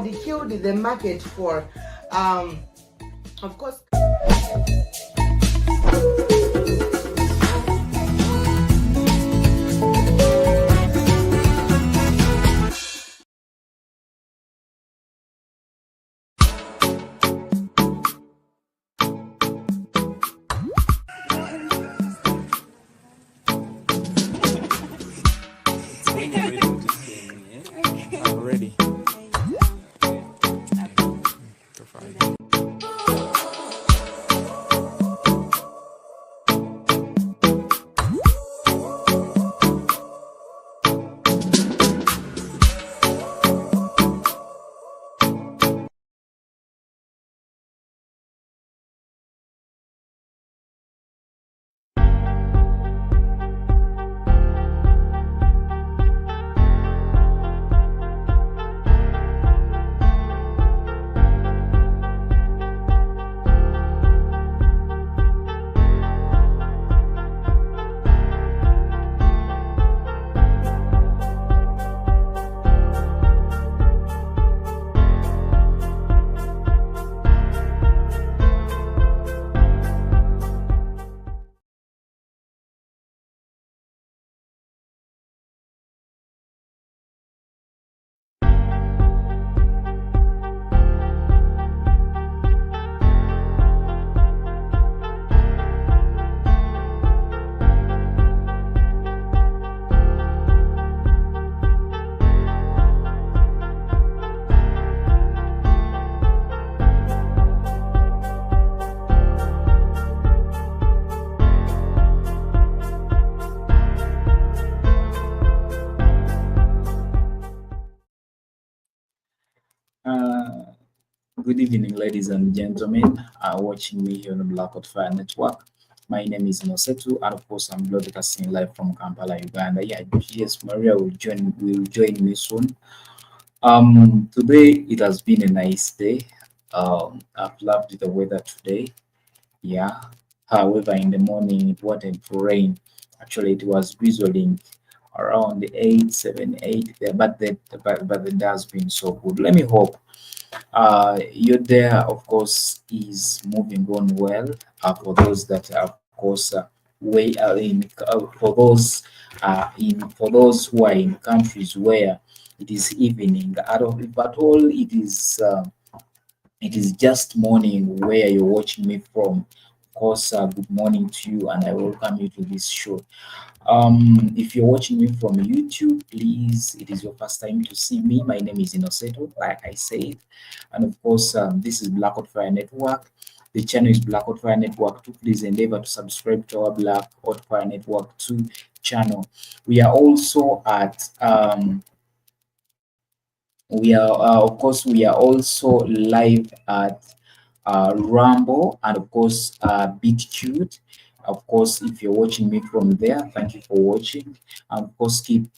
had killed the market for, of course. I'm ready. Good evening, ladies and gentlemen, watching me here on the Blackout Fire Network. My name is INNOSSETU, and of course, I'm broadcasting live from Kampala, Uganda. Yeah, yes, Maria will join me soon. Today it has been a nice day. I've loved the weather today. Yeah. However, in the morning it wanted to rain. Actually, it was drizzling around 8, 7, 8 there, but the day has been so good. Let me hope your day, of course, is moving on well. For those that are, of course, way in for those who are in countries where it is evening. If at all it is just morning where you're watching me from. Of course, good morning to you, and I welcome you to this show. If you're watching me from YouTube, please, it is your first time to see me. My name is INNOSSETU, like I said, and of course, this is Blackout Fire Network. The channel is Blackout Fire Network 2. Please endeavor to subscribe to our Blackout Fire Network 2 channel. We are also at of course, we are also live at Rumble and of course BitCute. Of course, if you're watching me from there, thank you for watching. And of course, keep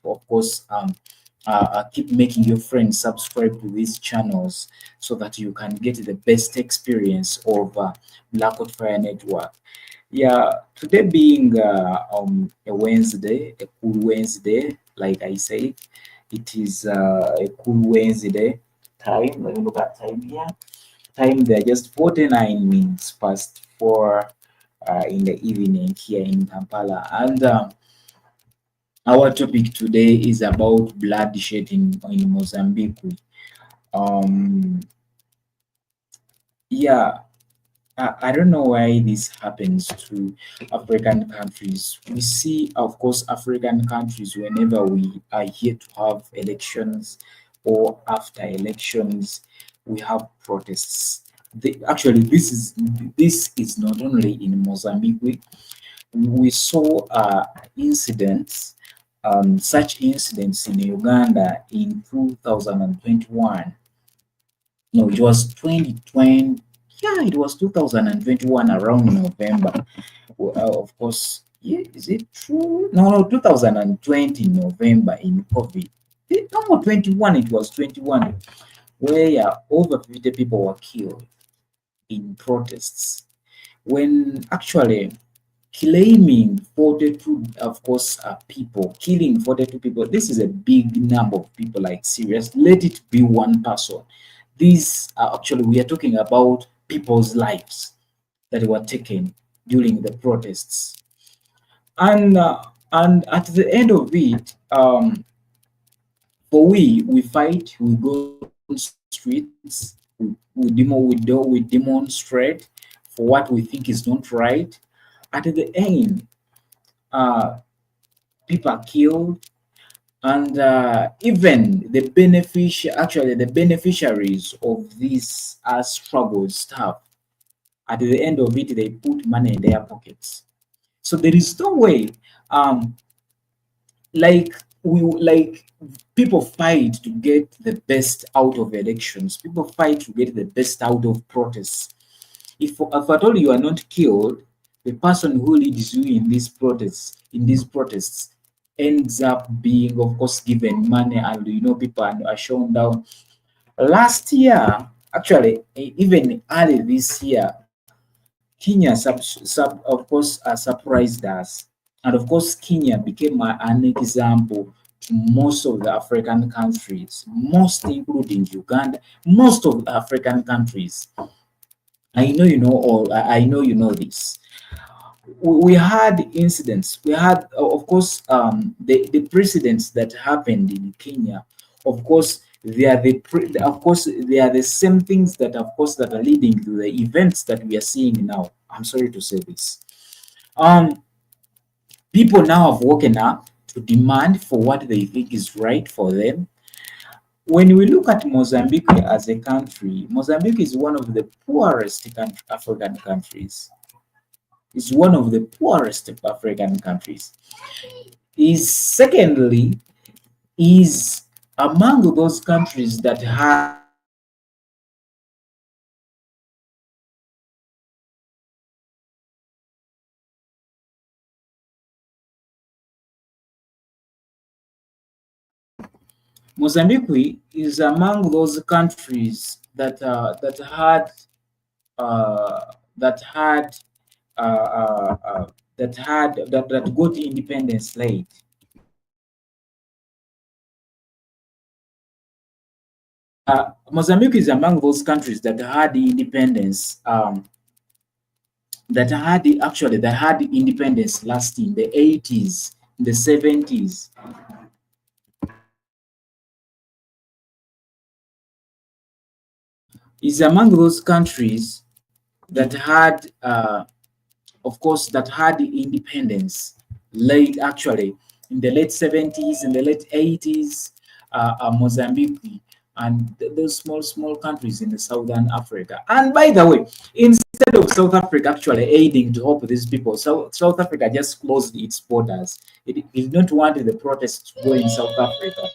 making your friends subscribe to these channels so that you can get the best experience of Blackout Fire Network. Yeah, today being a Wednesday, a cool Wednesday, like I said, it is a cool Wednesday time. Let me look at time here. Time there, just 49 minutes past 4 in the evening here in Kampala, and our topic today is about bloodshed in Mozambique. Yeah, I don't know why this happens to African countries. We see, of course, African countries whenever we are here to have elections or after elections, we have protests. Actually, this is not only in Mozambique. We saw incidents, such incidents in Uganda in 2021. No, it was 2020. Yeah, it was 2021 around November. Well, of course, yeah, is it true? No, 2020 November in COVID. No, 21, it was 21, where over 50 people were killed in protests. When actually claiming 42, of course, people, killing 42 people, this is a big number of people, like serious. Let it be one person. These are actually, we are talking about people's lives that were taken during the protests. And at the end of it, for we fight, we go on streets, we demonstrate for what we think is not right. At the end, uh, people are killed, and even the beneficiaries of this struggle stuff, at the end of it, they put money in their pockets. So there is no way, um, like like people fight to get the best out of elections. People fight to get the best out of protests. If at all you are not killed, the person who leads you in these protests ends up being, of course, given money, and people are shown down. Last year, actually, even early this year, Kenya of course surprised us, and of course Kenya became an example to most of the African countries, most including Uganda, most of the African countries. I know you know all. I know you know this. We had incidents. We had, of course, the precedents that happened in Kenya. Of course, they are of course they are the same things that, of course, that are leading to the events that we are seeing now. I'm sorry to say this. Um, People now have woken up to demand for what they think is right for them. When we look at Mozambique as a country, Mozambique is one of the poorest African countries. It's one of the poorest African countries. Is secondly is among those countries that had Mozambique is among those countries uh, that had that got independence late. Mozambique is among those countries that had the independence, that had independence last in the 80s, in the 70s. Is among those countries that had, of course, that had independence late, actually, in the late 70s, in the late 80s, Mozambique, and those small countries in the southern Africa. And by the way, instead of South Africa actually aiding to help these people, South Africa just closed its borders. It did not want the protests to go in South Africa.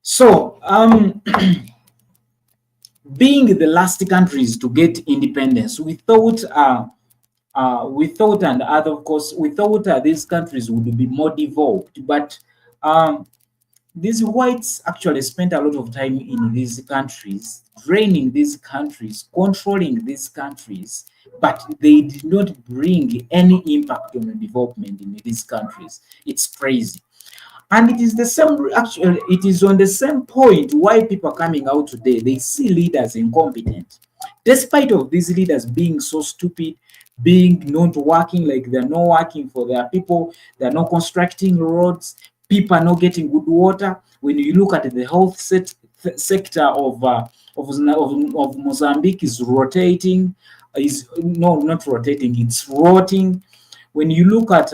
So, being the last countries to get independence, we thought, and other, of course, we thought these countries would be more developed, but um, these whites actually spent a lot of time in these countries, draining these countries, controlling these countries, but they did not bring any impact on the development in these countries. It's crazy. And it is the same, actually, it is on the same point why people are coming out today. They see leaders incompetent. Despite of these leaders being so stupid, being not working, like they're not working for their people, they're not constructing roads, people are not getting good water. When you look at the health sector of Mozambique is rotating, is no, not rotating, it's rotting. When you look at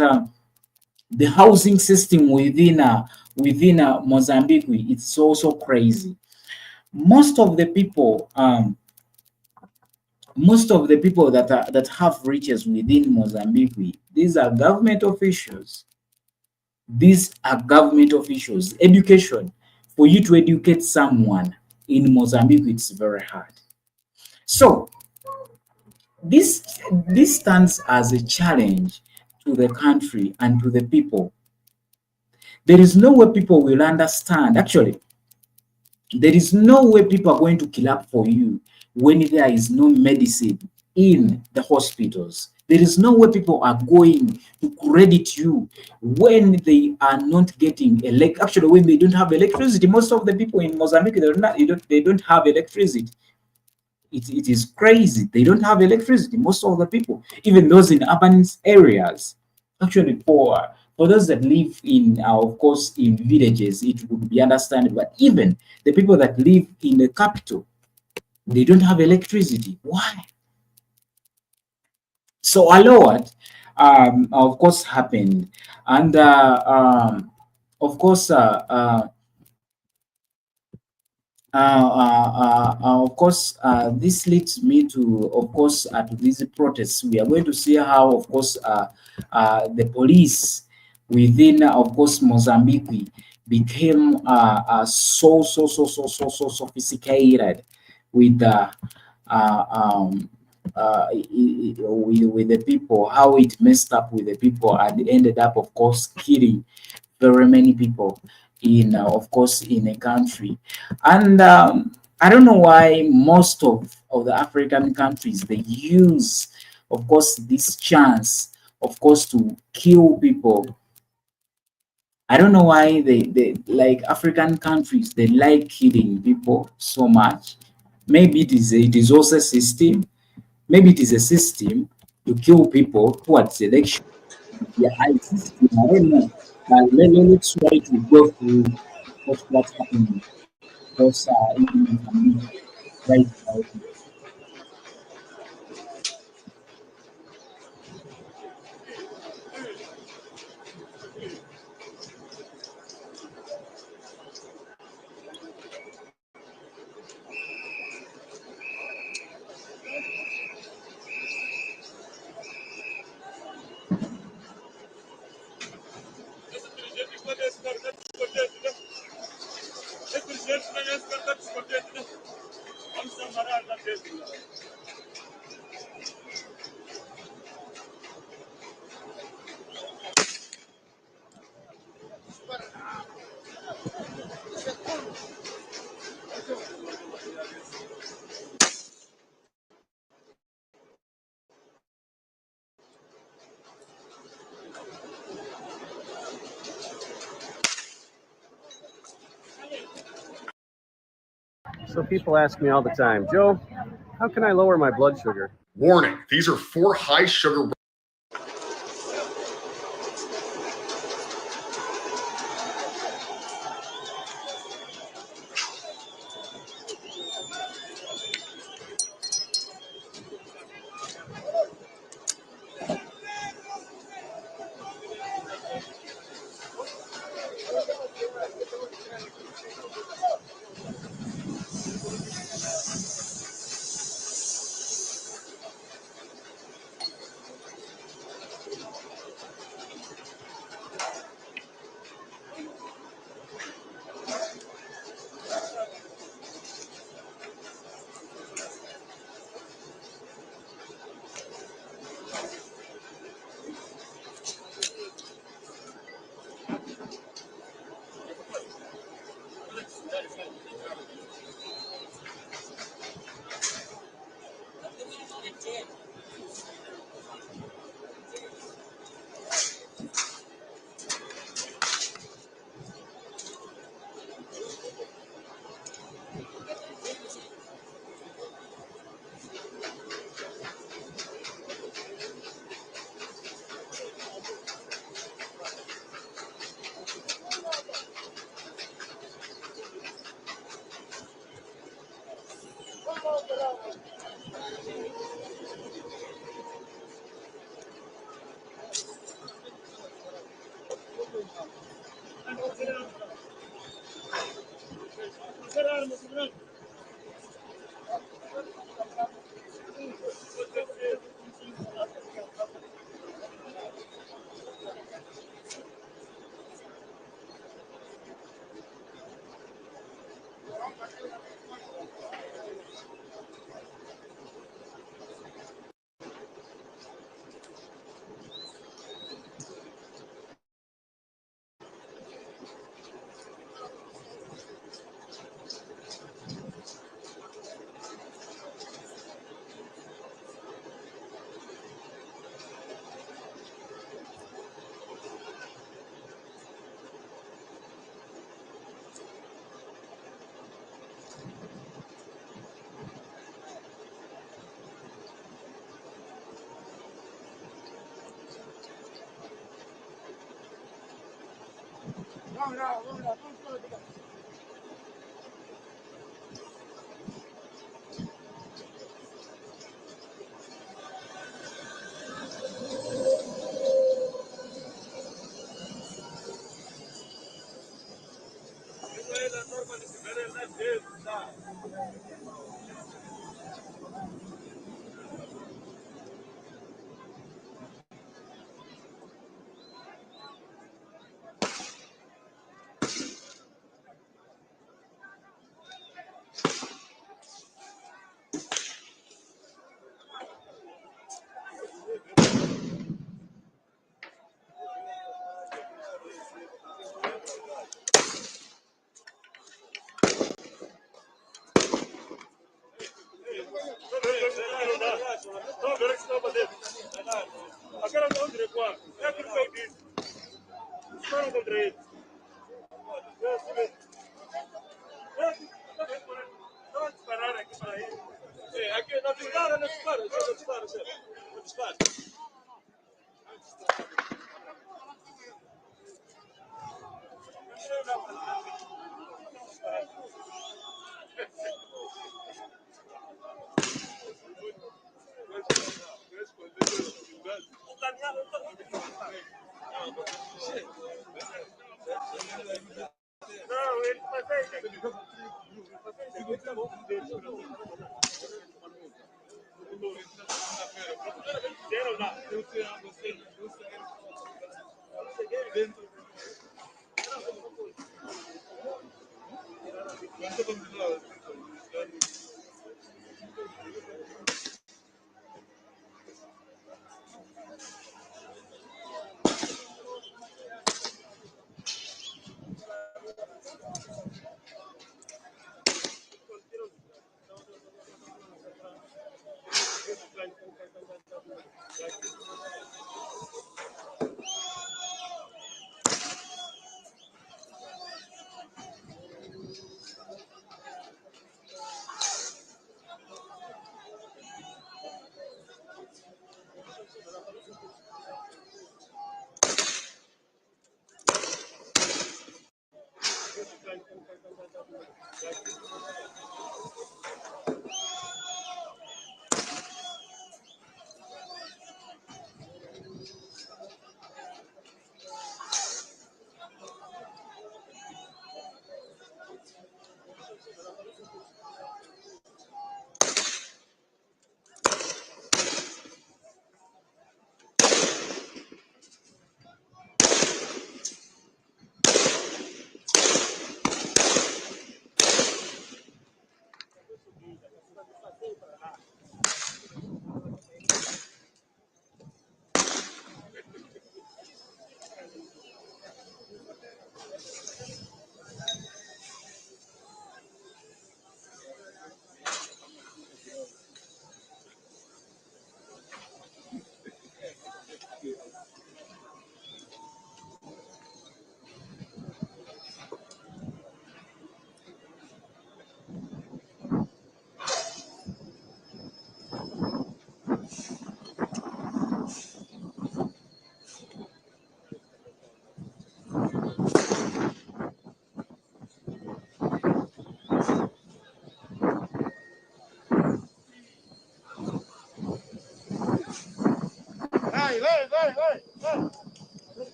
the housing system within Mozambique, it's also crazy. Most of the people, that have riches within Mozambique, these are government officials. These are government officials. Education, for you to educate someone in Mozambique, it's very hard. So this this stands as a challenge to the country and to the people. There is no way people will understand. Actually, there is no way people are going to kill up for you when there is no medicine in the hospitals. There is no way people are going to credit you when they are not getting actually when they don't have electricity. Most of the people in Mozambique, they don't have electricity. It is crazy. They don't have electricity. Most of the people, even those in urban areas, actually for those that live in, of course, in villages, it would be understandable. But even the people that live in the capital, they don't have electricity. Why? So a lot, of course, happened, and of course, of course, this leads me to, of course, to these protests. We are going to see how, of course, the police within, of course, Mozambique became so sophisticated with uh, um, with the people, how it messed up with the people and ended up, of course, killing very many people in, of course, in a country. And I don't know why most of the African countries, they use, of course, this chance, of course, to kill people. I don't know why they like African countries, they like killing people so much. Maybe it is also a system. Maybe it is a system to kill people towards election. Yeah, I system. I don't know. But let's try to go through what's happening. Because even if I'm right now. So people ask me all the time, Joe, how can I lower my blood sugar? Warning, these are 4 high sugar.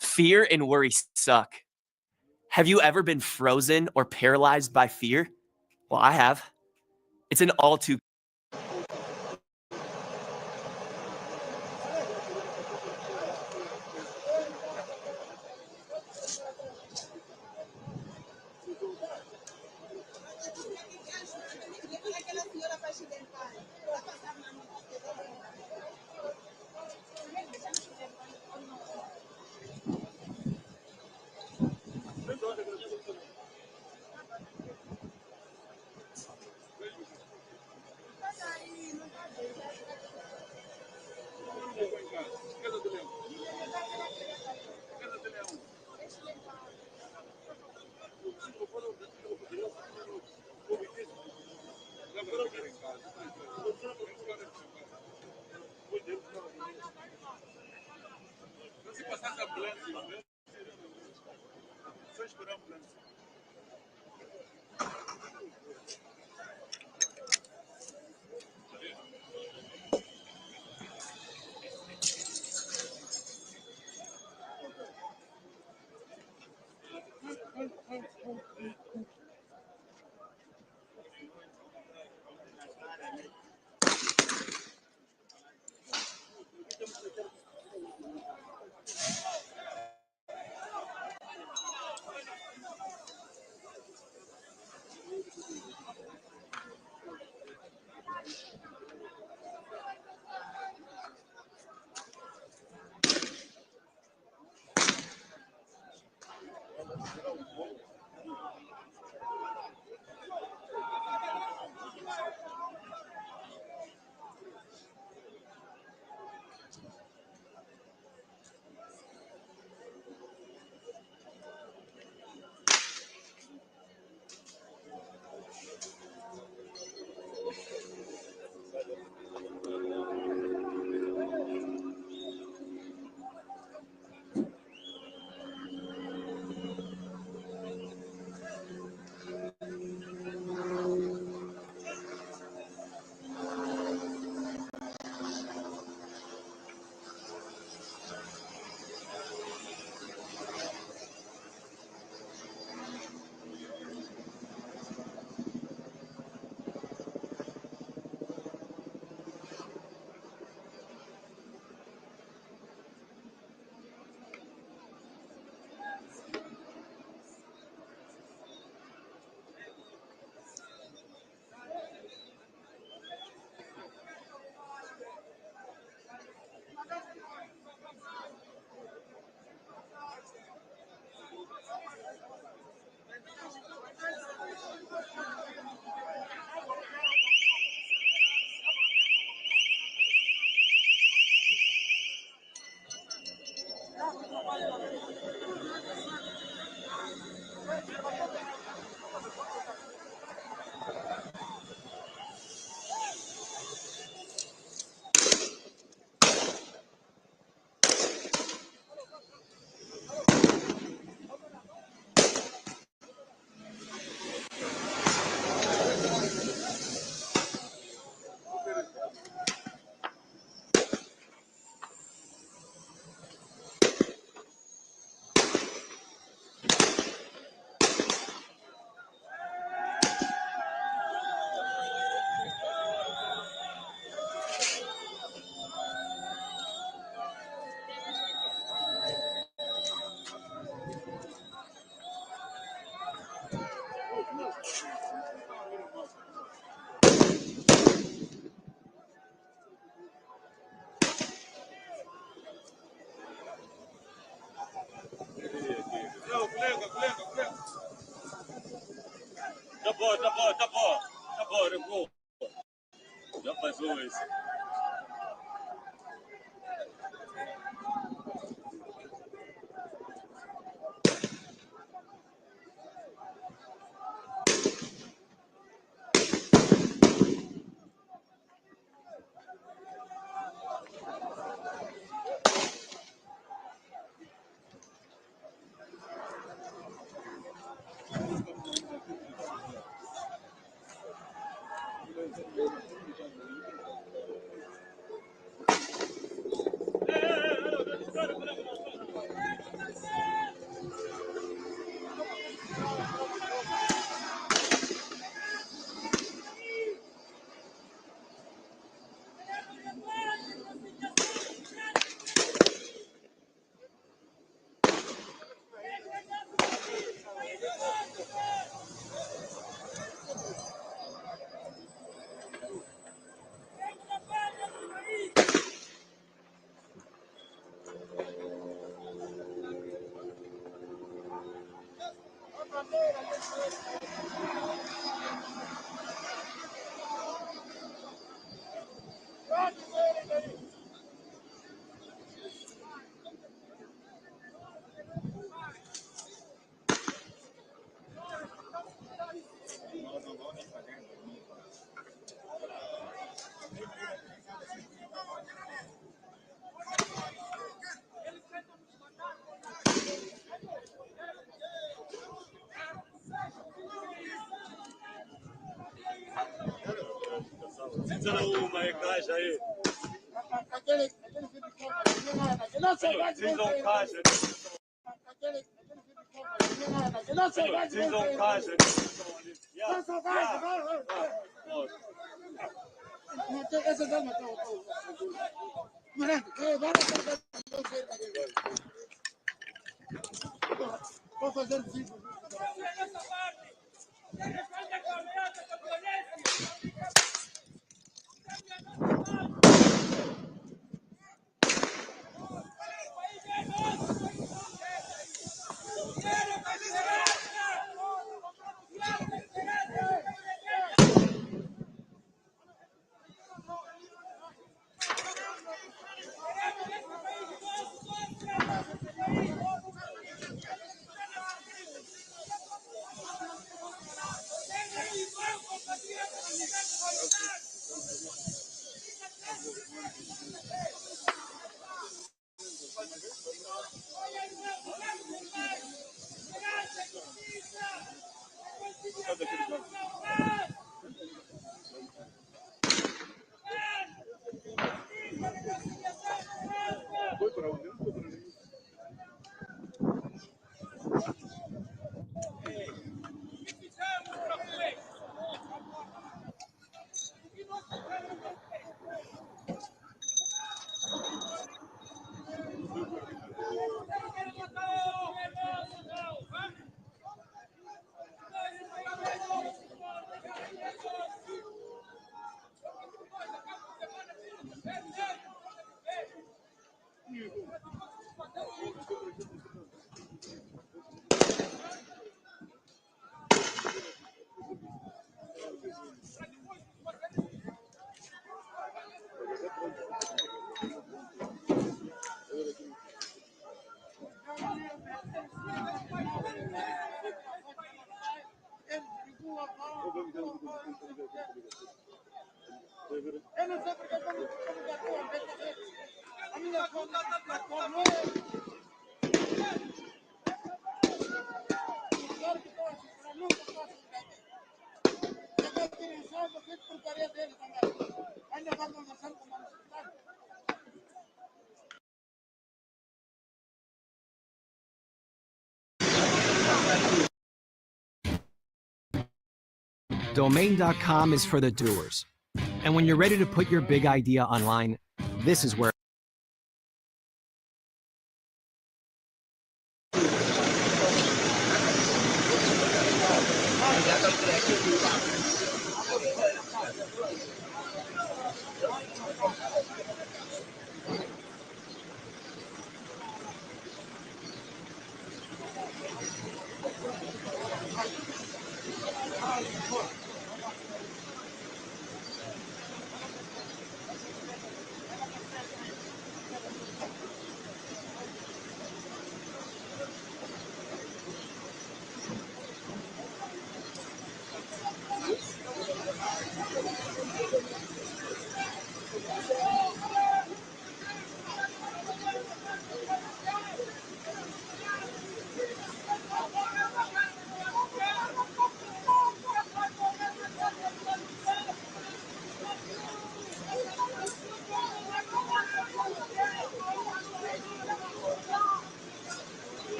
Fear and worry suck. Have you ever been frozen or paralyzed by fear? Well, I have. It's an all too Já passou isso. Sinzana uma caixa aí. Sinzão caixa. Sinzão caixa. Vou fazer vídeo. Eu não sei porque estamos a minha conta está com Domain.com is for the doers. And when you're ready to put your big idea online, this is where.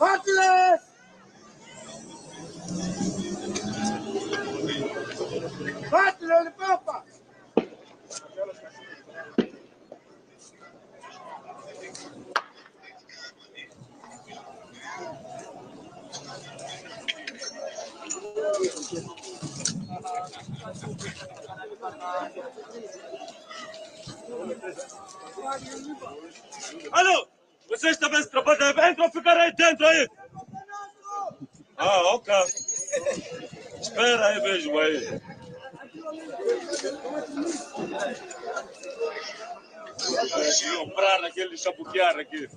Heartless! Heartless, papa! Alô? Vocês também se trabalham dentro ou ficarem aí dentro aí? Ah, ok. Espera aí mesmo aí. Comprar aquele chapuquear aqui.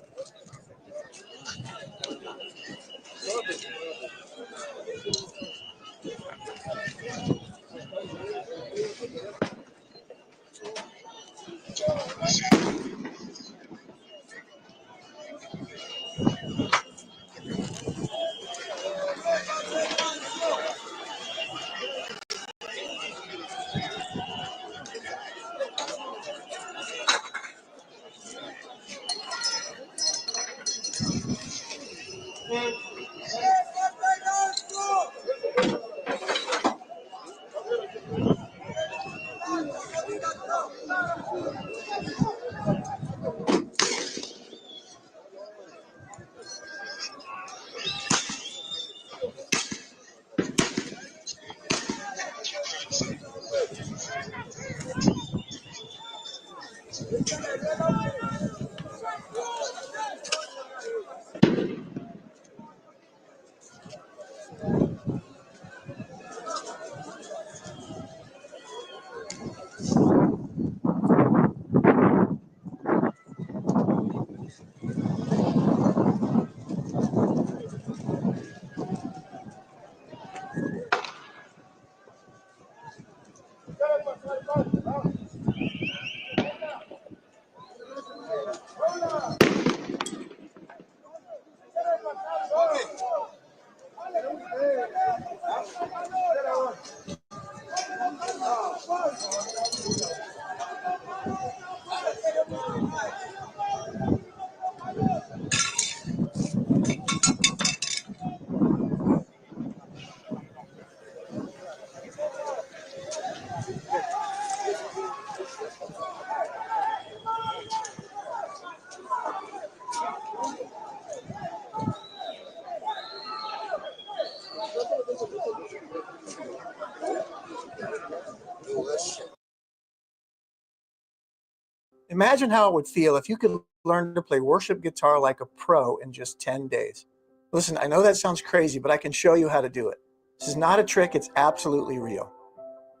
Imagine how it would feel if you could learn to play worship guitar like a pro in just 10 days. Listen, I know that sounds crazy, but I can show you how to do it. This is not a trick, it's absolutely real.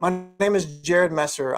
My name is Jared Messer.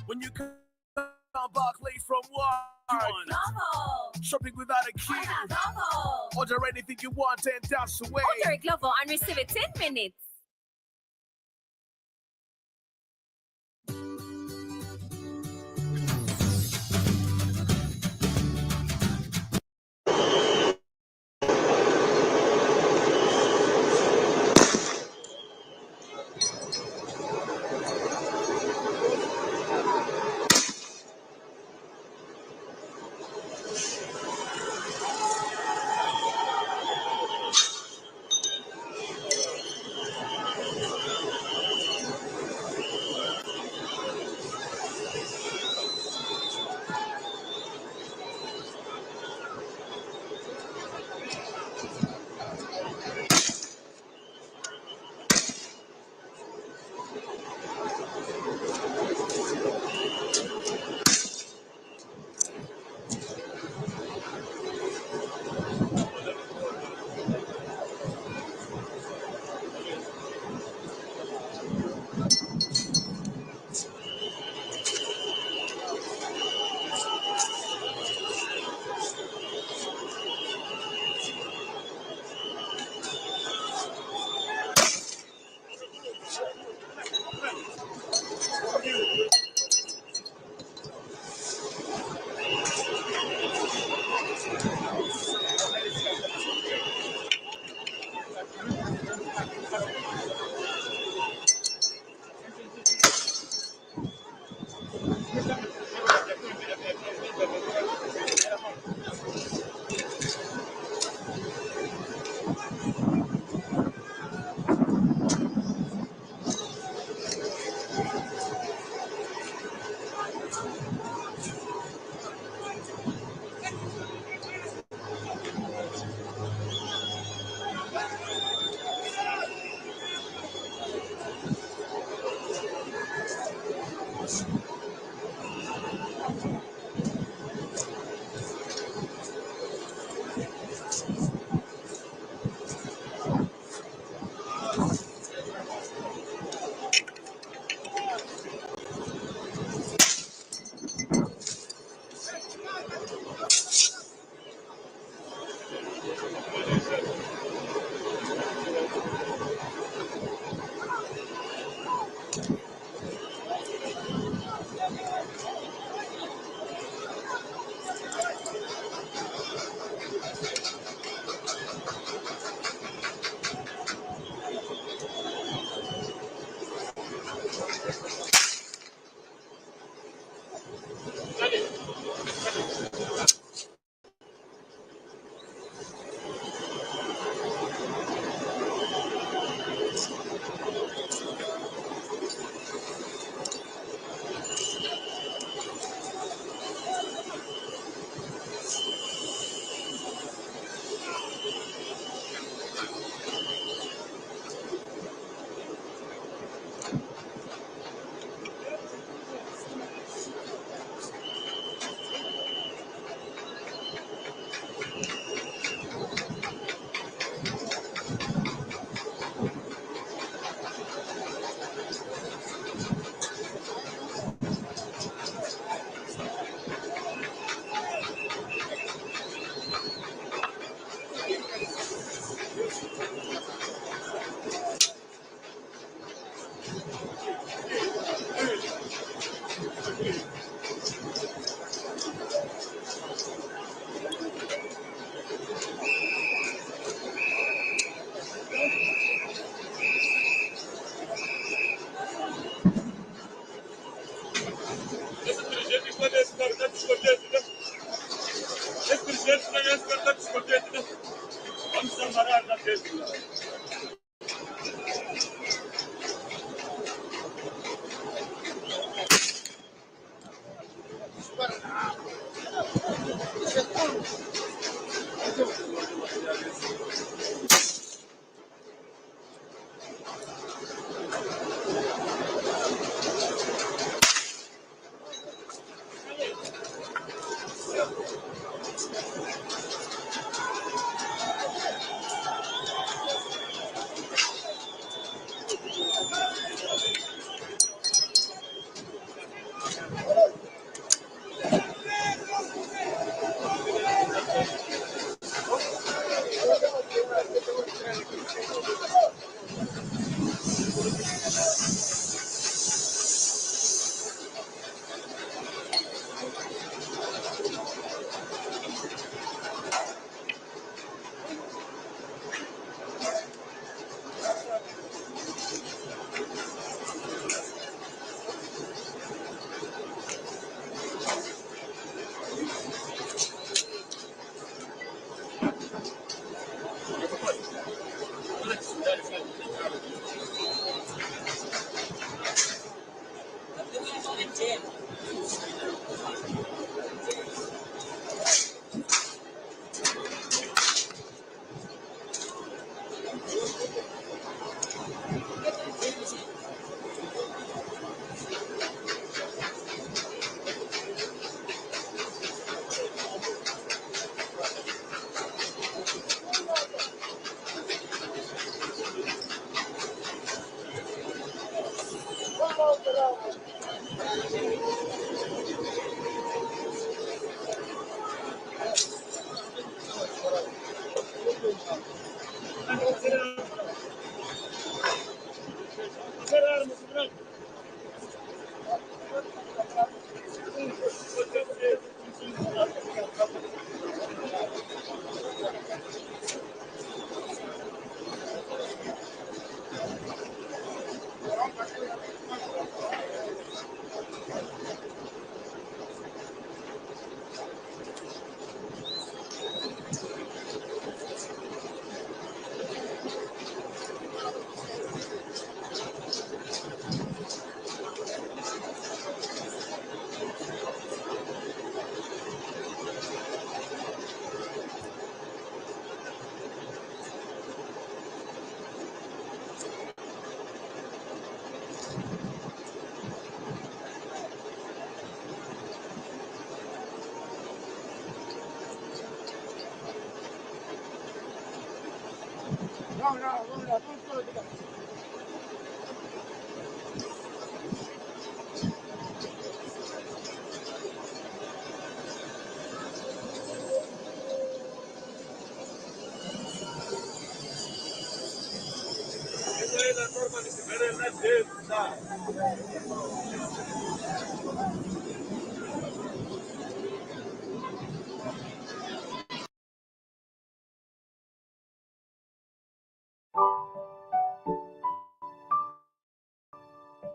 When you come Barclay from one, shopping without a queue. Order anything you want and dash away. Order a Glovo and receive it 10 minutes.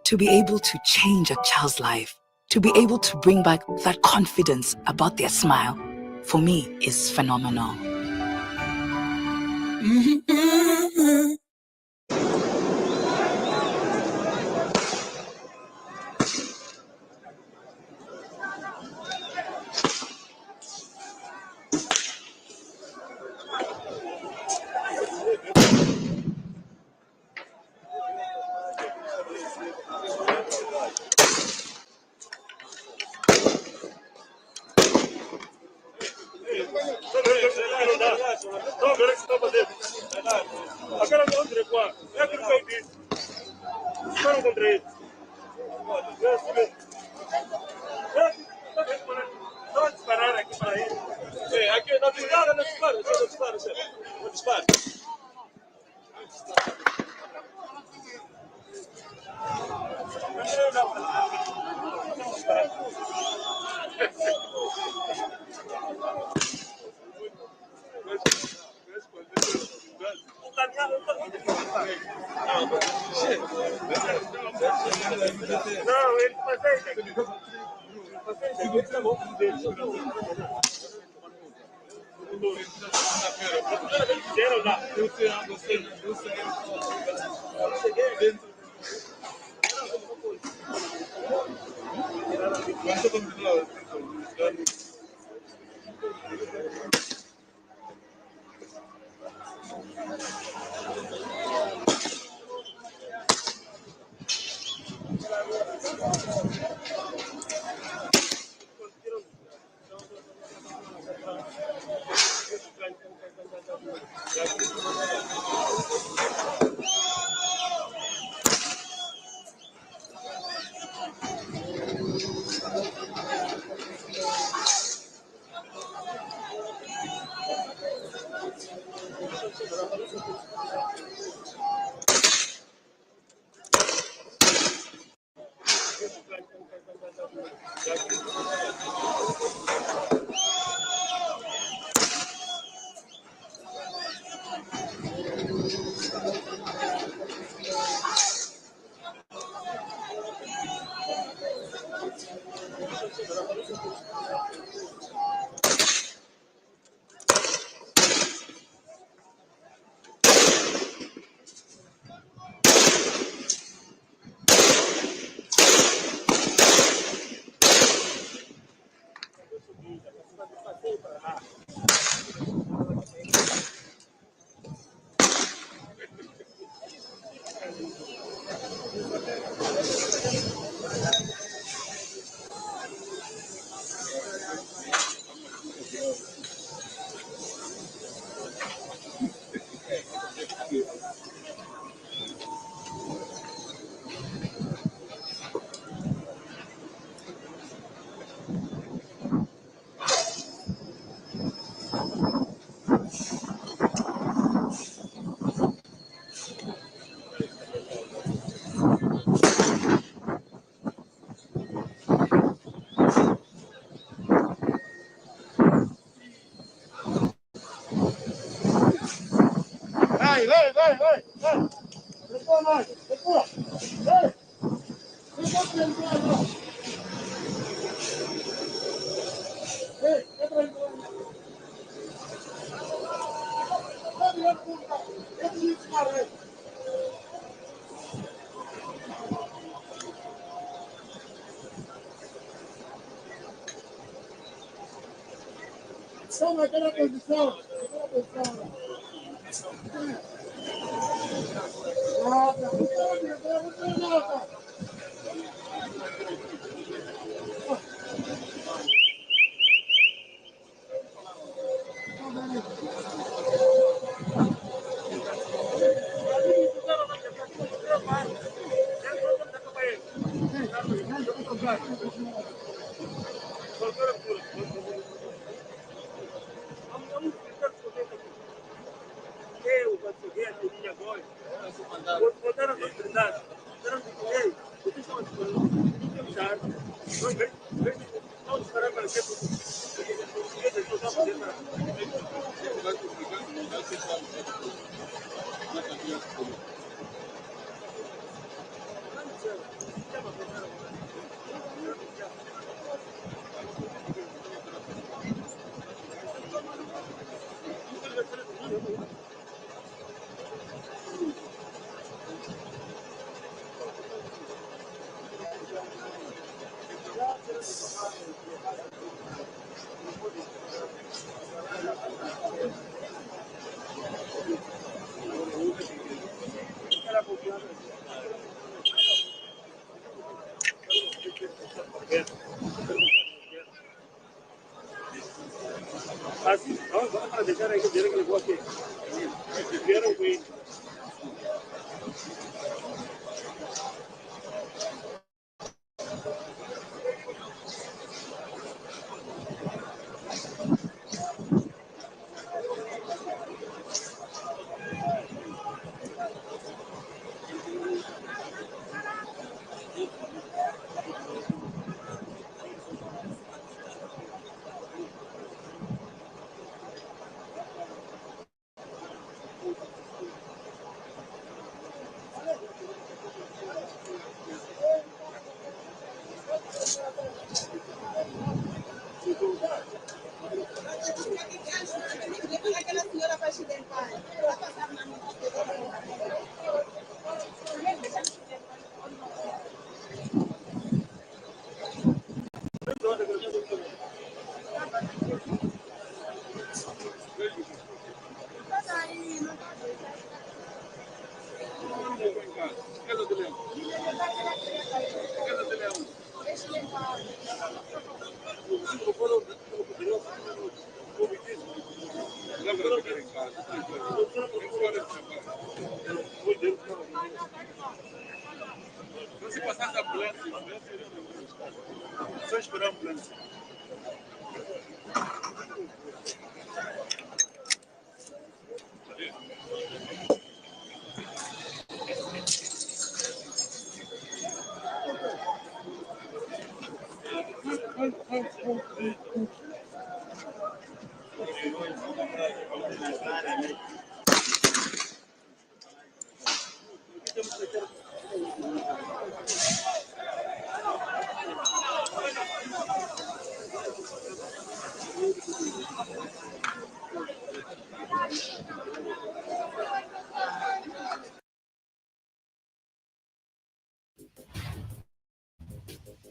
To be able to change a child's life, to be able to bring back that confidence about their smile, for me is phenomenal.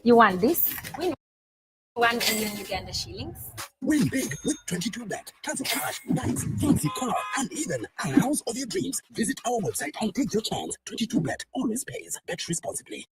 You want this? Win 1 million Uganda shillings. Win big with 22Bet. Cancel cash, nights, fancy car, and even a house of your dreams. Visit our website and take your chance. 22Bet always pays. Bet responsibly.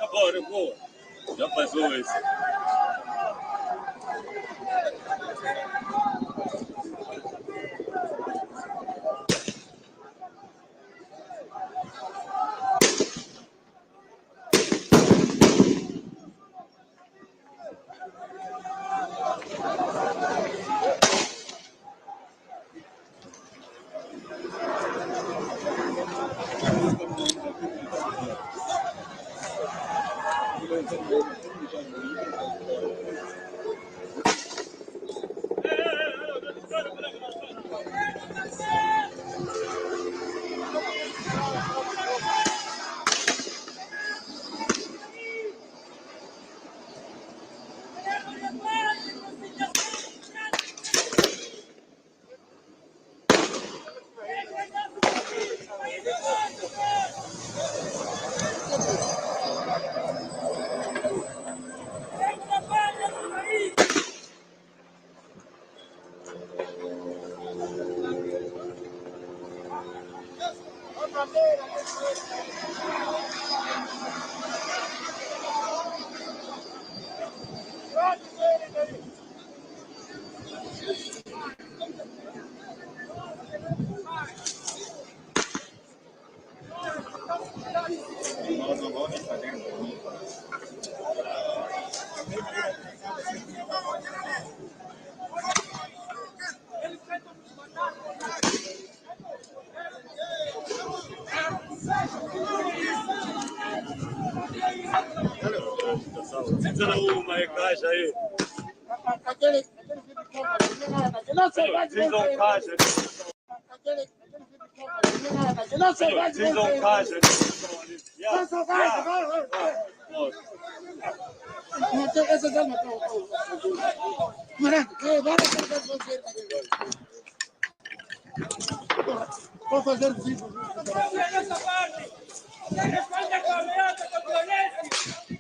Tá bom, recuou. Já passou isso. Precisa uma caixa aí. Precisa caixa. Precisa caixa. Vou fazer vídeo. Essa parte. Responde a caminhada da violência.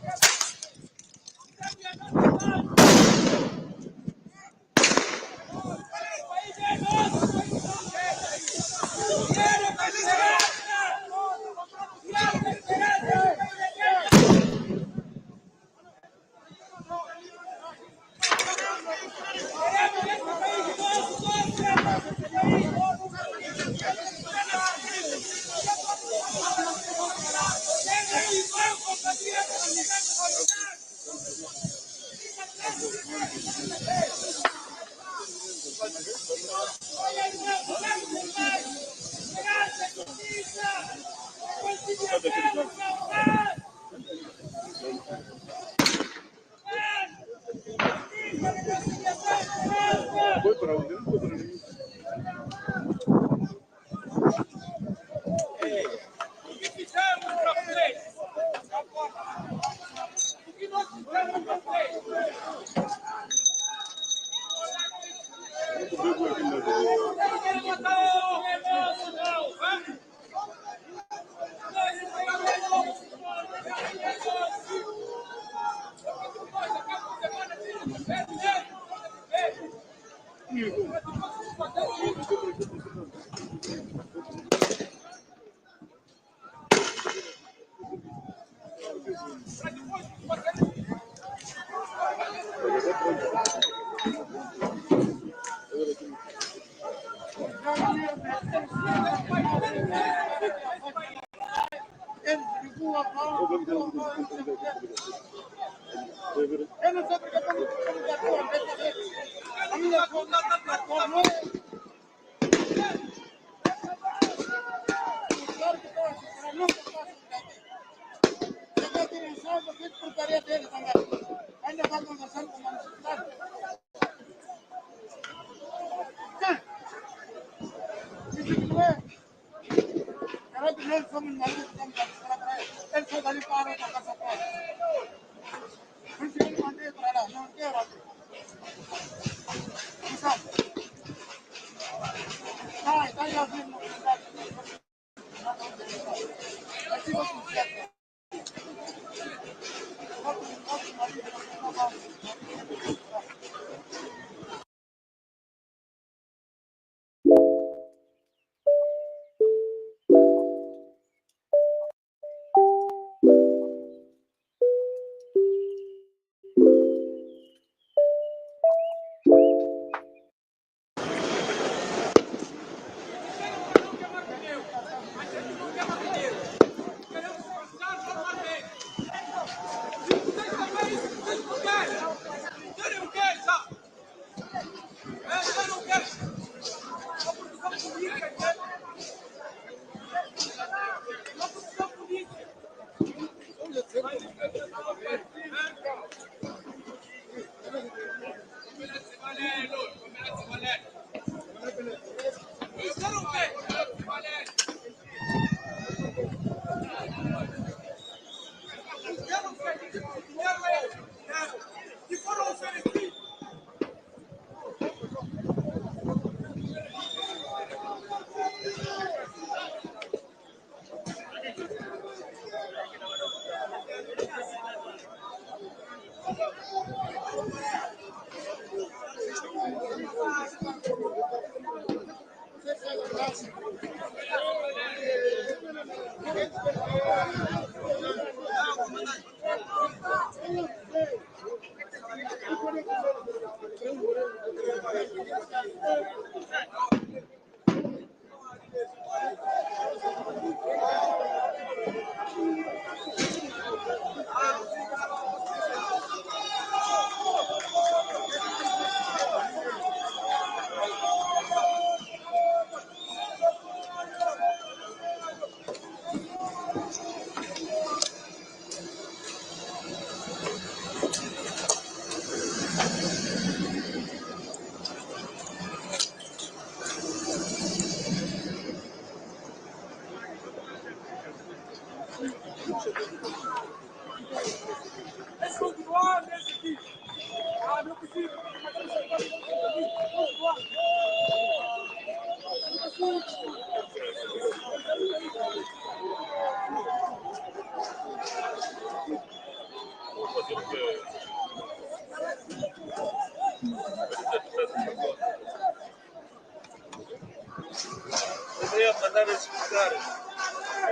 Eu ia mandar explicar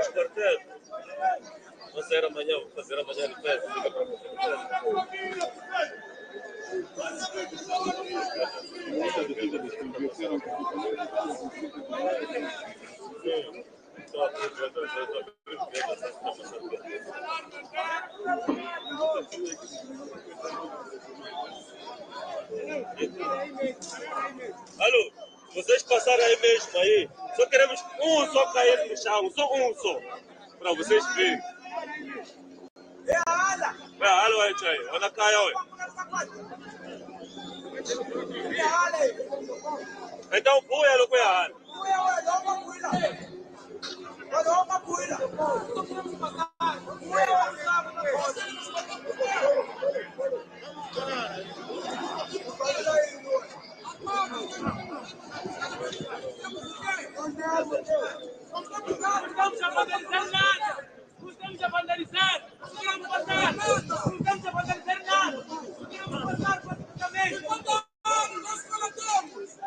os quartéis. Mas era amanhã, vou fazer amanhã de pé. Fica para Alô, vocês passaram aí mesmo aí. Só queremos só cair no chão, só para vocês verem. Alô, aí, tchau. Olha cá, aí. Então, fui, alô, foi a Estamos a vandalizar nada! Não estamos a vandalizar! Não queremos passar! Não estamos a vandalizar nada! Não queremos passar pacificamente! Nós falatamos!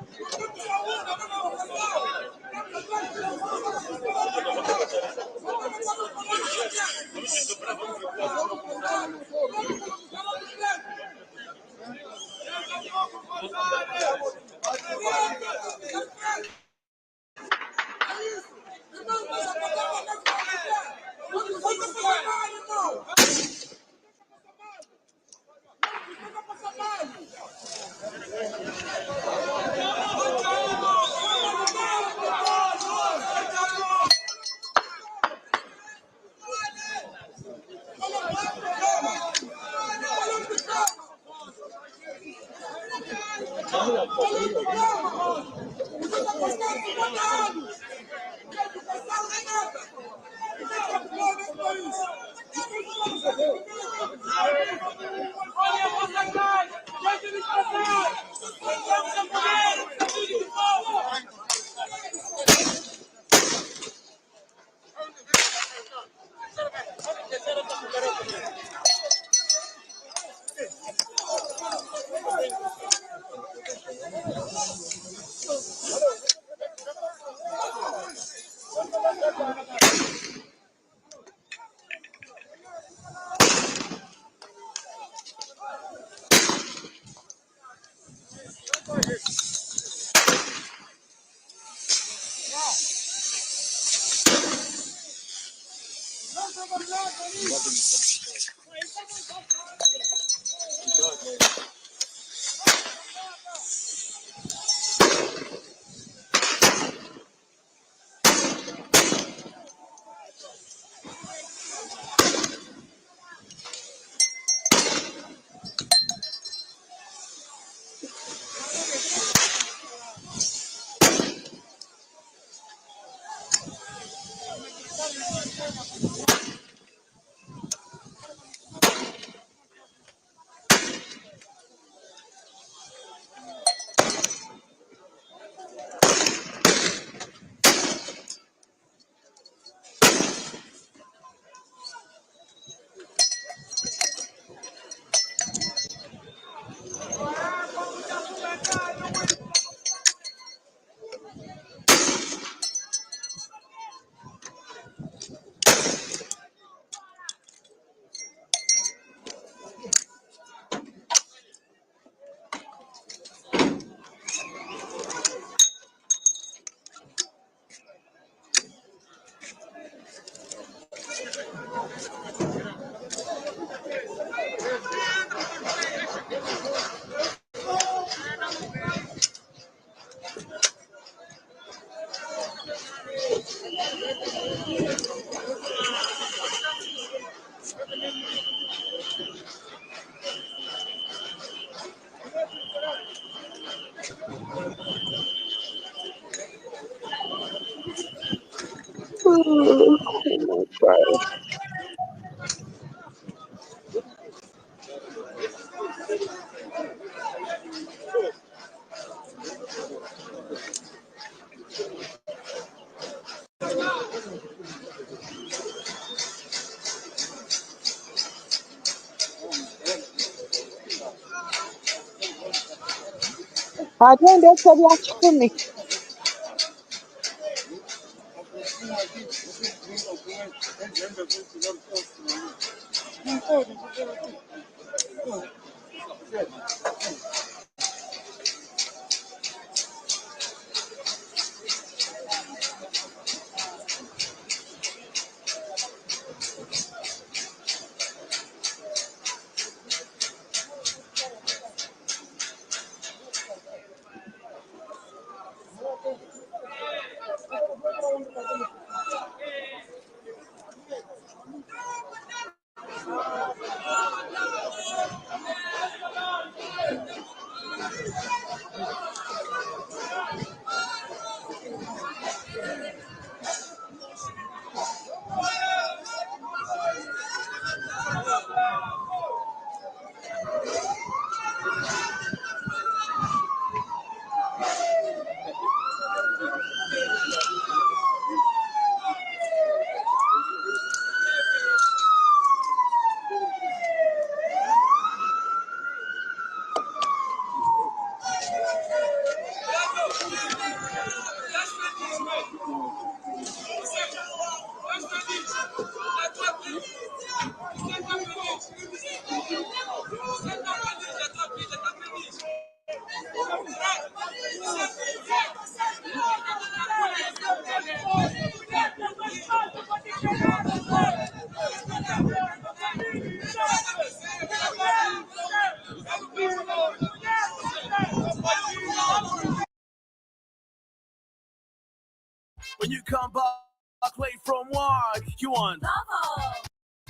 When you come back late from work, you want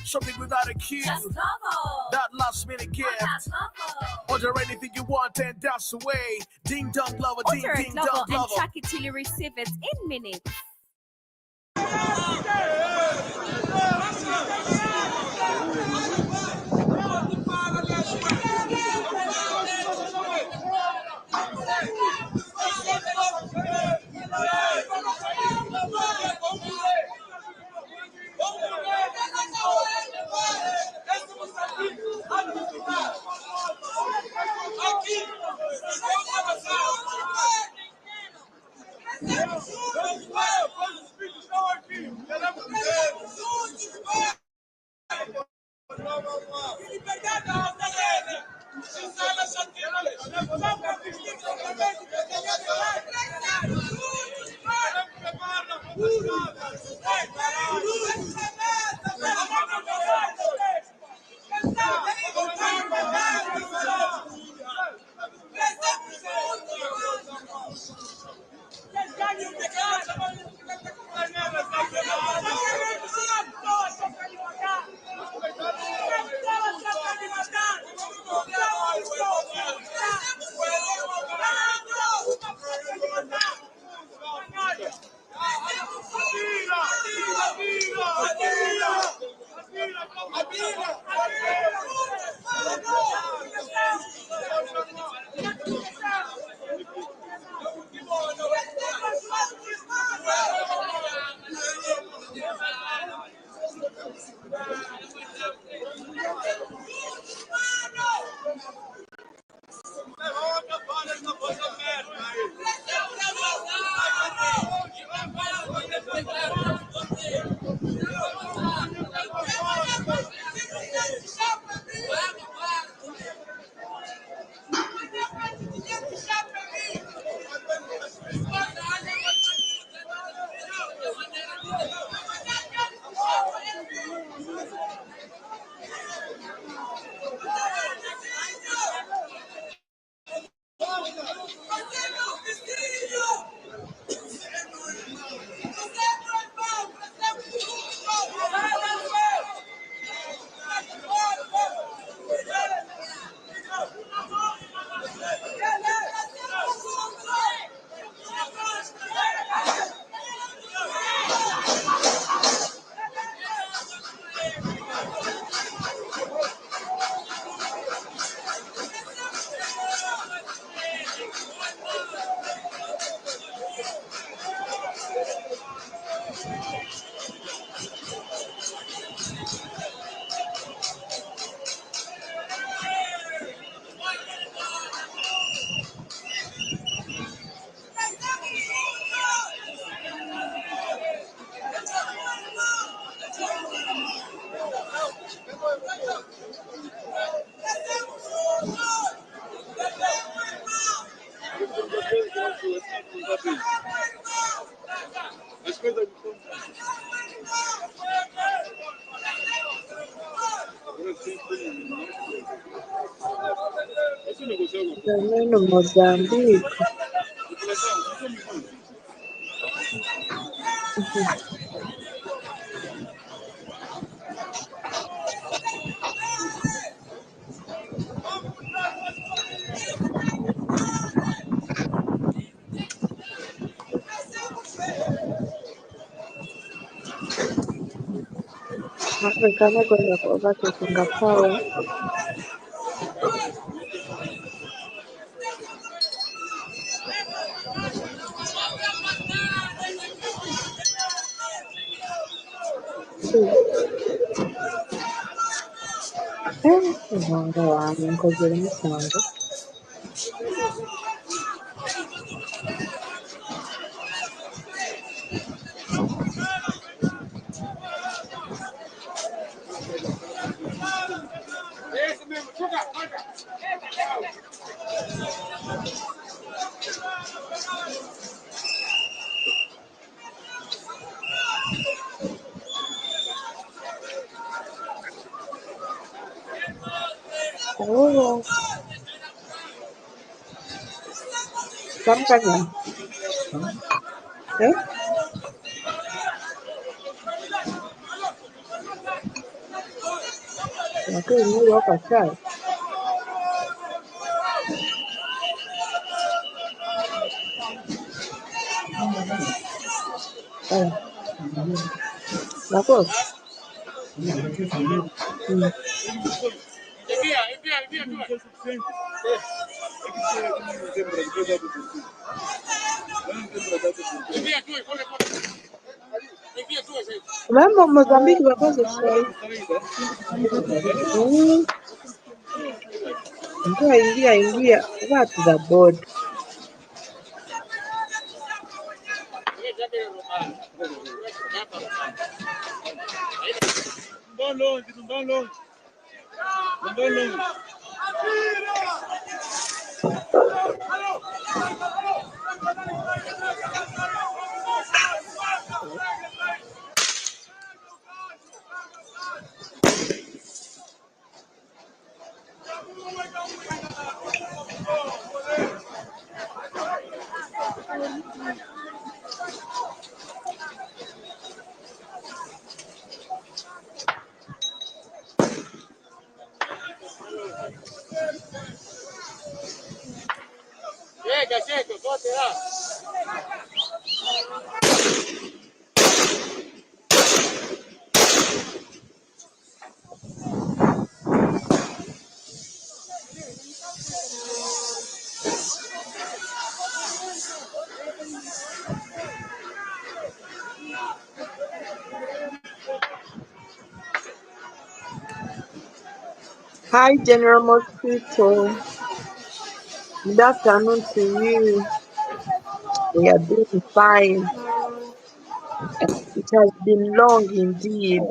shopping without a queue. That last minute gift. Order anything you want and that's the way. Ding dong lover, ding ding dong lover. And track it till you receive it in minutes. Jamani, Mozambique. Afrikana kwenda overtaking power. Muhanga wange nkozere musango. Oh, samkanya. Eh? Lakini mwili wako sawa. Nako. Mambo Mozambique wakoze Kiswahili. Ingia. Watu the board. Hi, General Mosquito. Good afternoon to you. We are doing fine. It has been long indeed.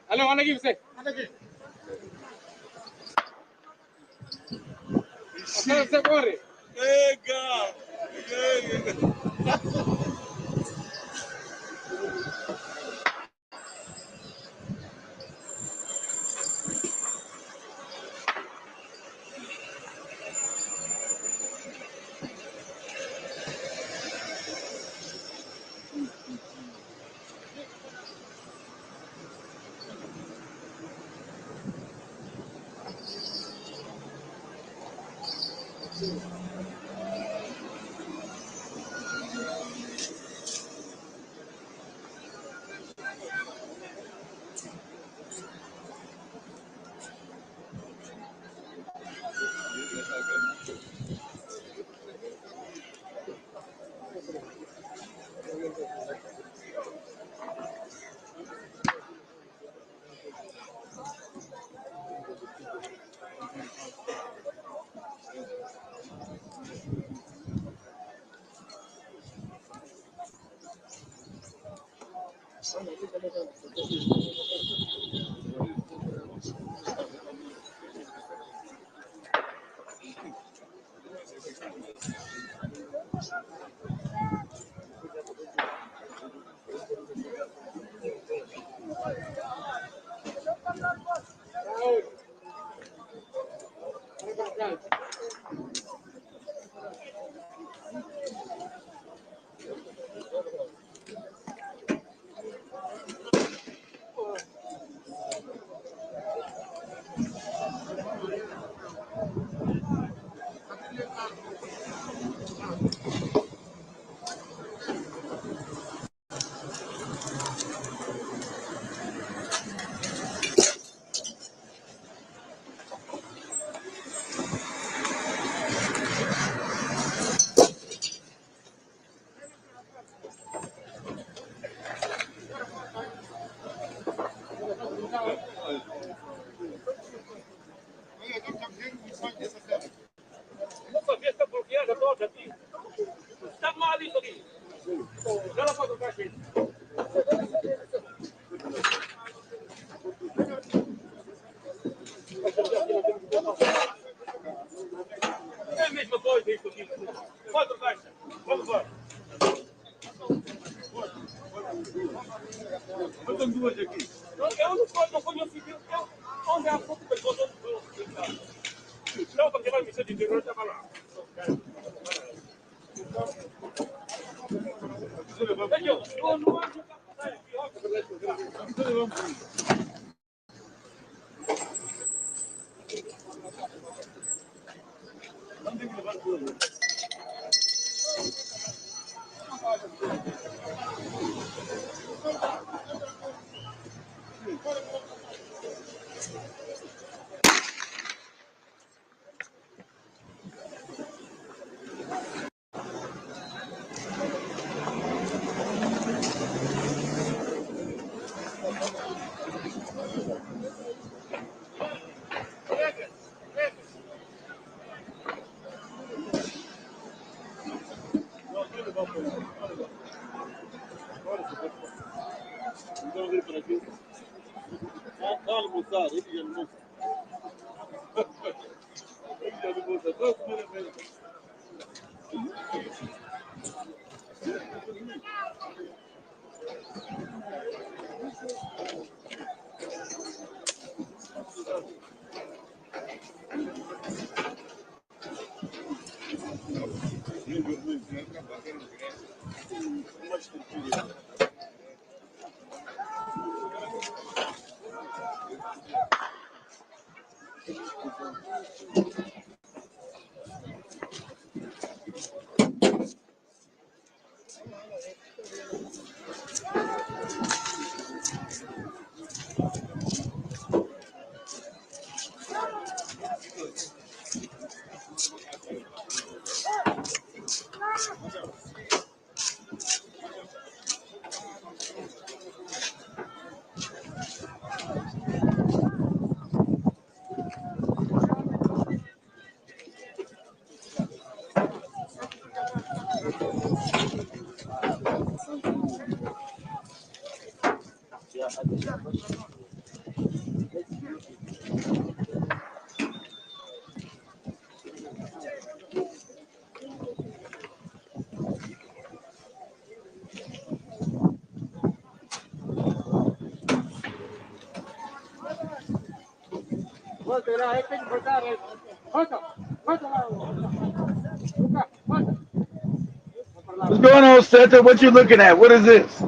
Hello, what give say? Hey, God. É a mesma coisa isso aqui. Quatro caixas. Vamos embora. Eu tenho duas aqui. Eu não conheço isso. Onde há pouco pessoas não não, porque vai me ser de interior, estava lá. Eu não acho que What's going on, Santa? What you looking at? What is this?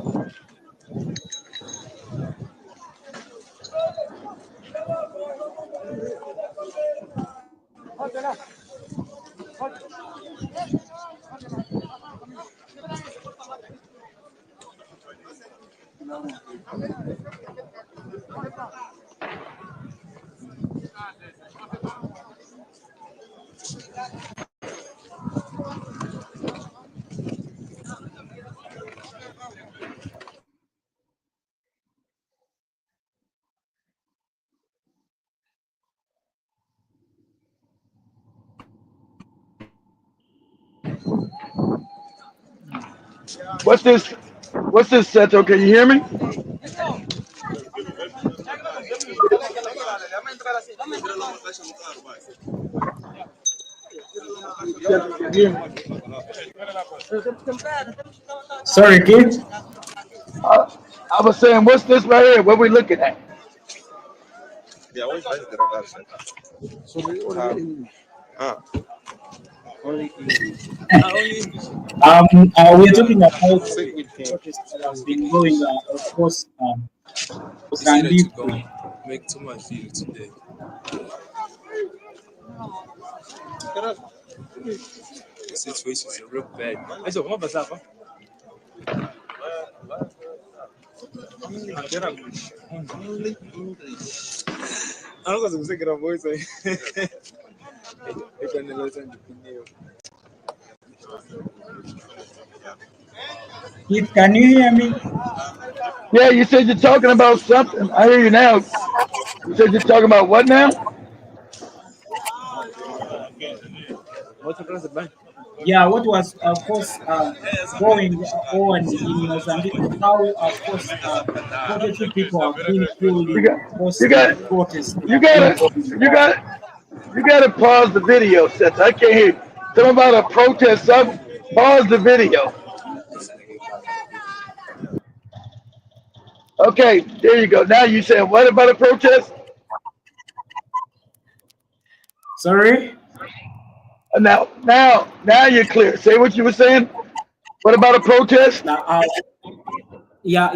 What's this? What's this, Seto? Can you hear me? Sorry, kid. I was saying, what's this right here? What we looking at? We're talking about the protest that has been going, of course, Mozambique. Make too much video today. The situation is real bad. I said, what was up? I don't know what I'm voice. Kid, can you hear me? Yeah, you said you're talking about something. I hear you now. You said you're talking about what now? Yeah, what was, of course, going on in Mozambique? How, of course, 42 people have been killed in protests. You gotta pause the video, Seth. I can't hear you. Something about a protest, something. Pause the video. Okay, there you go. Now you said what about a protest? Sorry? Now you're clear. Say what you were saying. What about a protest? Yeah.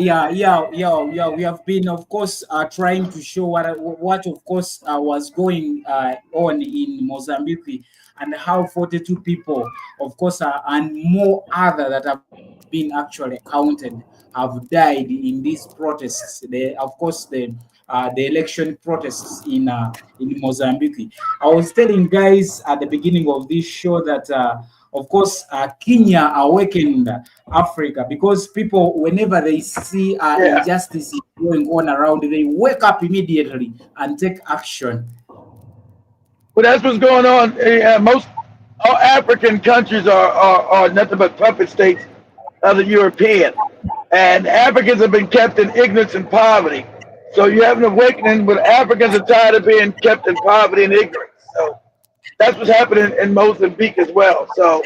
We have been, of course, trying to show what of course, was going on in Mozambique, and how 42 people, of course, and more other that have been actually counted have died in these protests. Of course, the election protests in Mozambique. I was telling guys at the beginning of this show that of course, Kenya awakened Africa, because people, whenever they see injustice going on around, they wake up immediately and take action. Well, that's what's going on. Most all African countries are nothing but puppet states of the European. And Africans have been kept in ignorance and poverty. So you have an awakening where Africans are tired of being kept in poverty and ignorance. So that's what's happening in Mozambique as well. So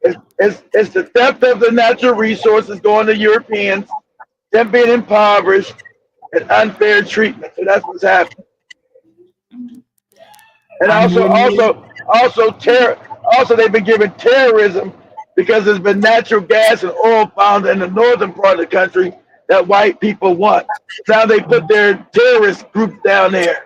it's the theft of the natural resources going to Europeans, them being impoverished, and unfair treatment. So that's what's happening. And also they've been given terrorism because there's been natural gas and oil found in the northern part of the country that white people want. Now they put their terrorist group down there.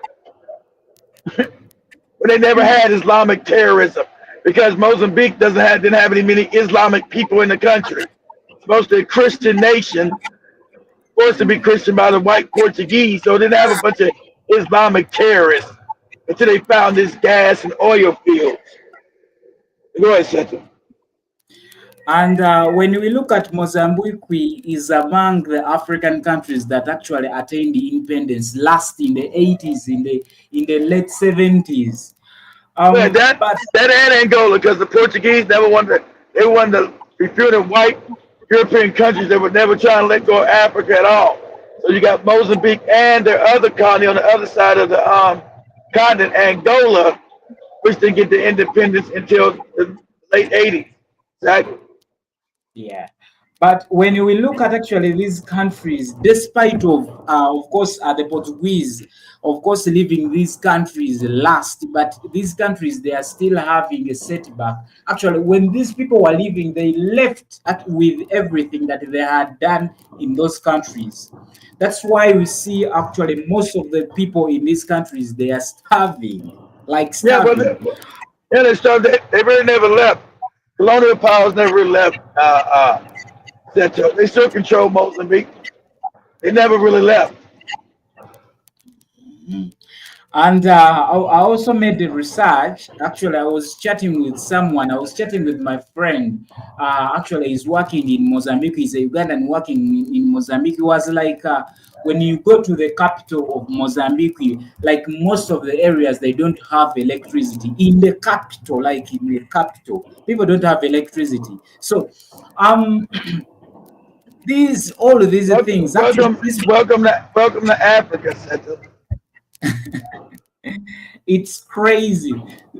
But they never had Islamic terrorism because Mozambique didn't have many Islamic people in the country. It's mostly a Christian nation, forced to be Christian by the white Portuguese, so they didn't have a bunch of Islamic terrorists until they found this gas and oil fields. Go ahead, Seth. And when we look at Mozambique, is among the African countries that actually attained independence last in the 80s, in the late 70s. Yeah, that and Angola, because the Portuguese never wanted they wanted to refute the white European countries that would never try to let go of Africa at all. So you got Mozambique and their other colony on the other side of the continent, Angola, which didn't get the independence until the late 80s. Exactly. Yeah. But when we look at actually these countries, despite of course, the Portuguese, of course, leaving these countries last, but these countries, they are still having a setback. Actually, when these people were leaving, they left with everything that they had done in those countries. That's why we see actually most of the people in these countries, they are starving, like starving. Yeah, they starved. They really never left. Colonial powers never really left. They still control Mozambique. They never really left. And I also made the research. Actually, I was chatting with someone. I was chatting with my friend. Actually, he's working in Mozambique. He's a Ugandan working in Mozambique. He was like, when you go to the capital of Mozambique, like most of the areas, they don't have electricity. In the capital, like in the capital, people don't have electricity. So, all of these things. Welcome to Africa, Center. It's crazy.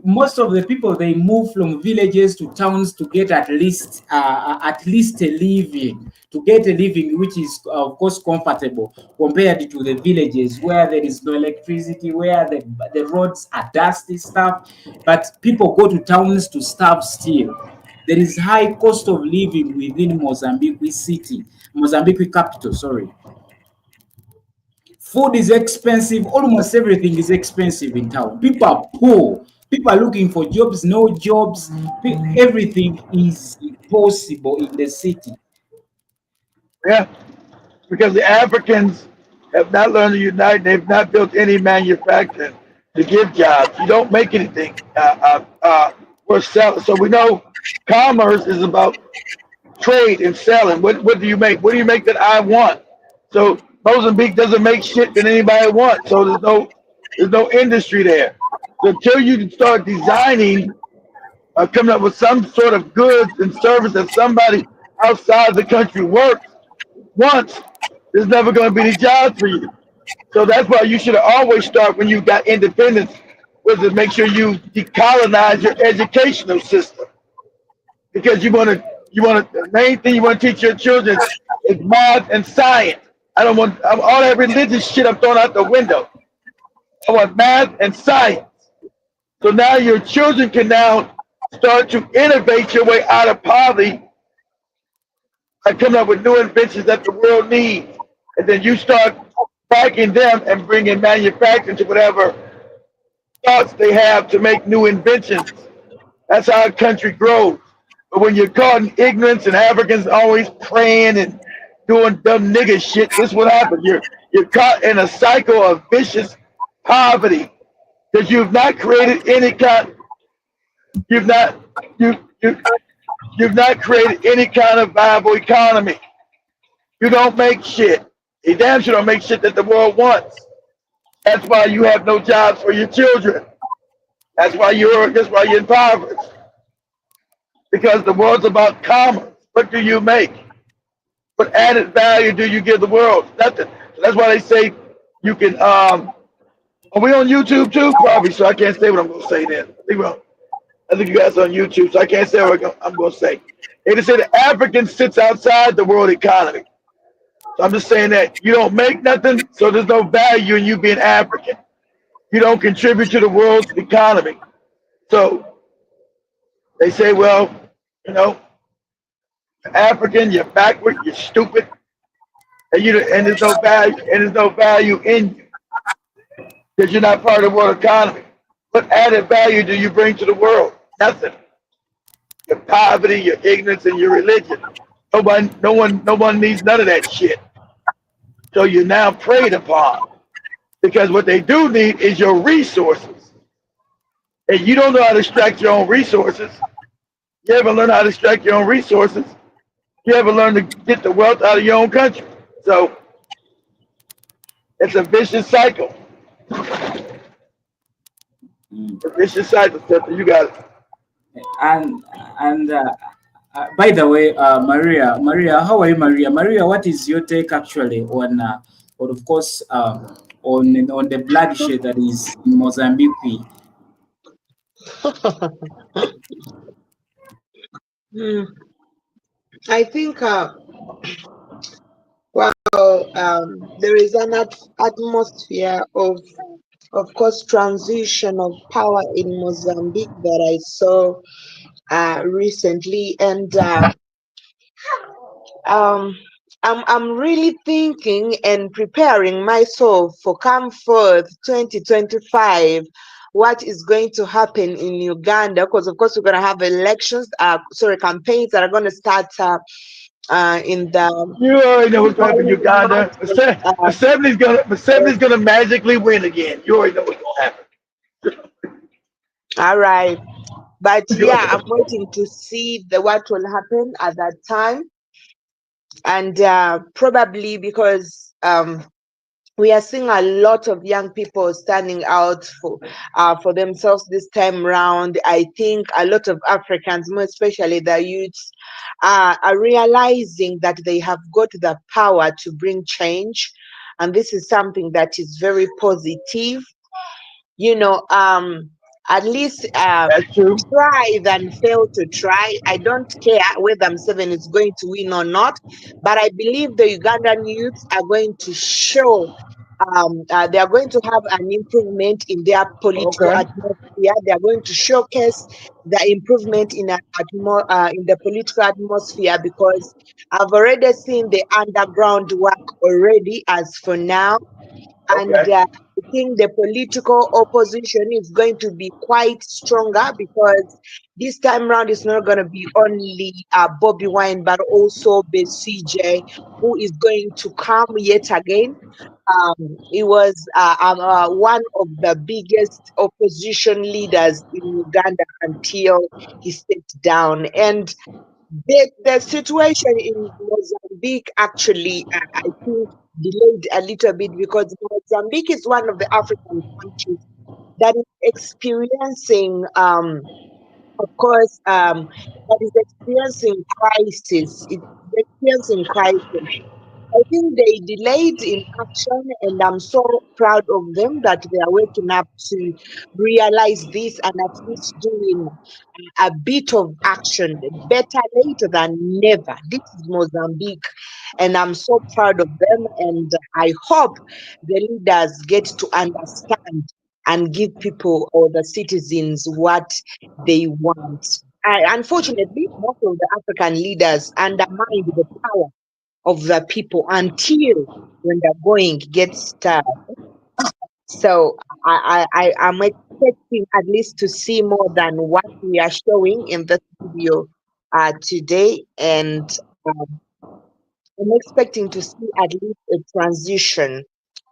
Most of the people, they move from villages to towns to get at least a living, which is of course comfortable compared to the villages where there is no electricity, where the roads are dusty stuff. But people go to towns to starve still. There is high cost of living within Mozambique capital, sorry. Food is expensive. Almost everything is expensive in town. People are poor. People are looking for jobs, no jobs. Everything is impossible in the city. Yeah, because the Africans have not learned to unite. They've not built any manufacturing to give jobs. You don't make anything worth selling. So we know commerce is about trade and selling. What do you make? What do you make that I want? So Mozambique doesn't make shit that anybody wants. So there's no industry there. So until you start designing, coming up with some sort of goods and service that somebody outside the country wants, there's never going to be any jobs for you. So that's why you should always start when you got independence, was to make sure you decolonize your educational system. Because the main thing you want to teach your children is math and science. All that religious shit I'm throwing out the window. I want math and science. So now your children can now start to innovate your way out of poverty by coming up with new inventions that the world needs. And then you start backing them and bringing manufacturing to whatever thoughts they have to make new inventions. That's how a country grows. But when you're caught in ignorance and Africans always praying and doing dumb nigga shit, this is what happens. You're caught in a cycle of vicious poverty because you've not created any kind. You've not created any kind of viable economy. You don't make shit. You damn sure don't make shit that the world wants. That's why you have no jobs for your children. That's why you're impoverished. Because the world's about commerce. What do you make? What added value do you give the world? Nothing. So that's why they say you can. Are we on YouTube too? Probably. So I can't say what I'm going to say then. I think you guys are on YouTube, so I can't say what I'm going to say. They just say the African sits outside the world economy. So I'm just saying that you don't make nothing, so there's no value in you being African. You don't contribute to the world's economy. So they say, well, African, you're backward, you're stupid, and there's no value in you because you're not part of the world economy. What added value do you bring to the world? Nothing. Your poverty, your ignorance, and your religion. No one needs none of that shit. So you're now preyed upon because what they do need is your resources, and you don't know how to extract your own resources. You haven't learned how to extract your own resources. You haven't learned to get the wealth out of your own country. So it's a vicious cycle. A vicious cycle, sister. You got it. And by the way, Maria, how are you, Maria? Maria, what is your take actually on of course, on the bloodshed that is in Mozambique? I think, there is an atmosphere of course, transition of power in Mozambique that I saw recently, and I'm really thinking and preparing myself for come forth 2025. What is going to happen in Uganda? Because of course we're going to have elections, campaigns that are going to start in the. You already know what's going to happen in Uganda. Museveni's gonna magically win again. You already know what's gonna happen. All right, but yeah, I'm waiting to see what will happen at that time, and probably because we are seeing a lot of young people standing out for themselves this time round. I think a lot of Africans, more especially the youths, are realizing that they have got the power to bring change, and this is something that is very positive. You know, at least try than fail to try. I don't care whether M7 is going to win or not, but I believe the Ugandan youths are going to show they are going to have an improvement in their political atmosphere. They are going to showcase the improvement in the political atmosphere, because I've already seen the underground work already as for now. And I think the political opposition is going to be quite stronger, because this time around it's not going to be only Bobby Wine, but also Besigye, who is going to come yet again. He was one of the biggest opposition leaders in Uganda until he stepped down. And the situation in Mozambique actually, I think, delayed a little bit, because Mozambique is one of the African countries that is experiencing, of course, that is experiencing crisis. It's experiencing crisis. I think they delayed in action, and I'm so proud of them that they are waking up to realize this and at least doing a bit of action. Better later than never. This is Mozambique, and I'm so proud of them, and I hope the leaders get to understand and give people or the citizens what they want. Unfortunately, most of the African leaders undermine the power of the people until when the going gets started. So I'm expecting at least to see more than what we are showing in this video today, and I'm expecting to see at least a transition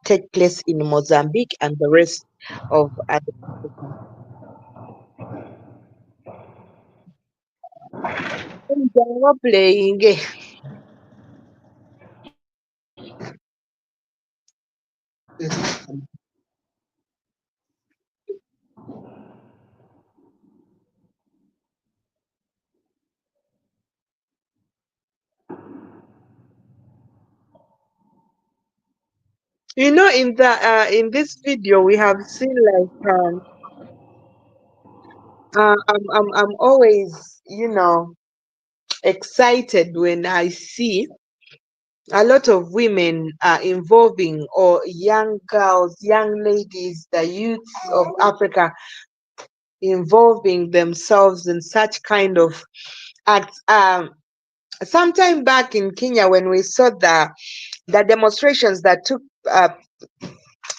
take place in Mozambique and the rest of other Africa. Playing. You know, in this video we have seen like I'm always, excited when I see a lot of women involving, or young girls, young ladies, the youths of Africa involving themselves in such kind of acts. Sometime back in Kenya, when we saw the demonstrations that took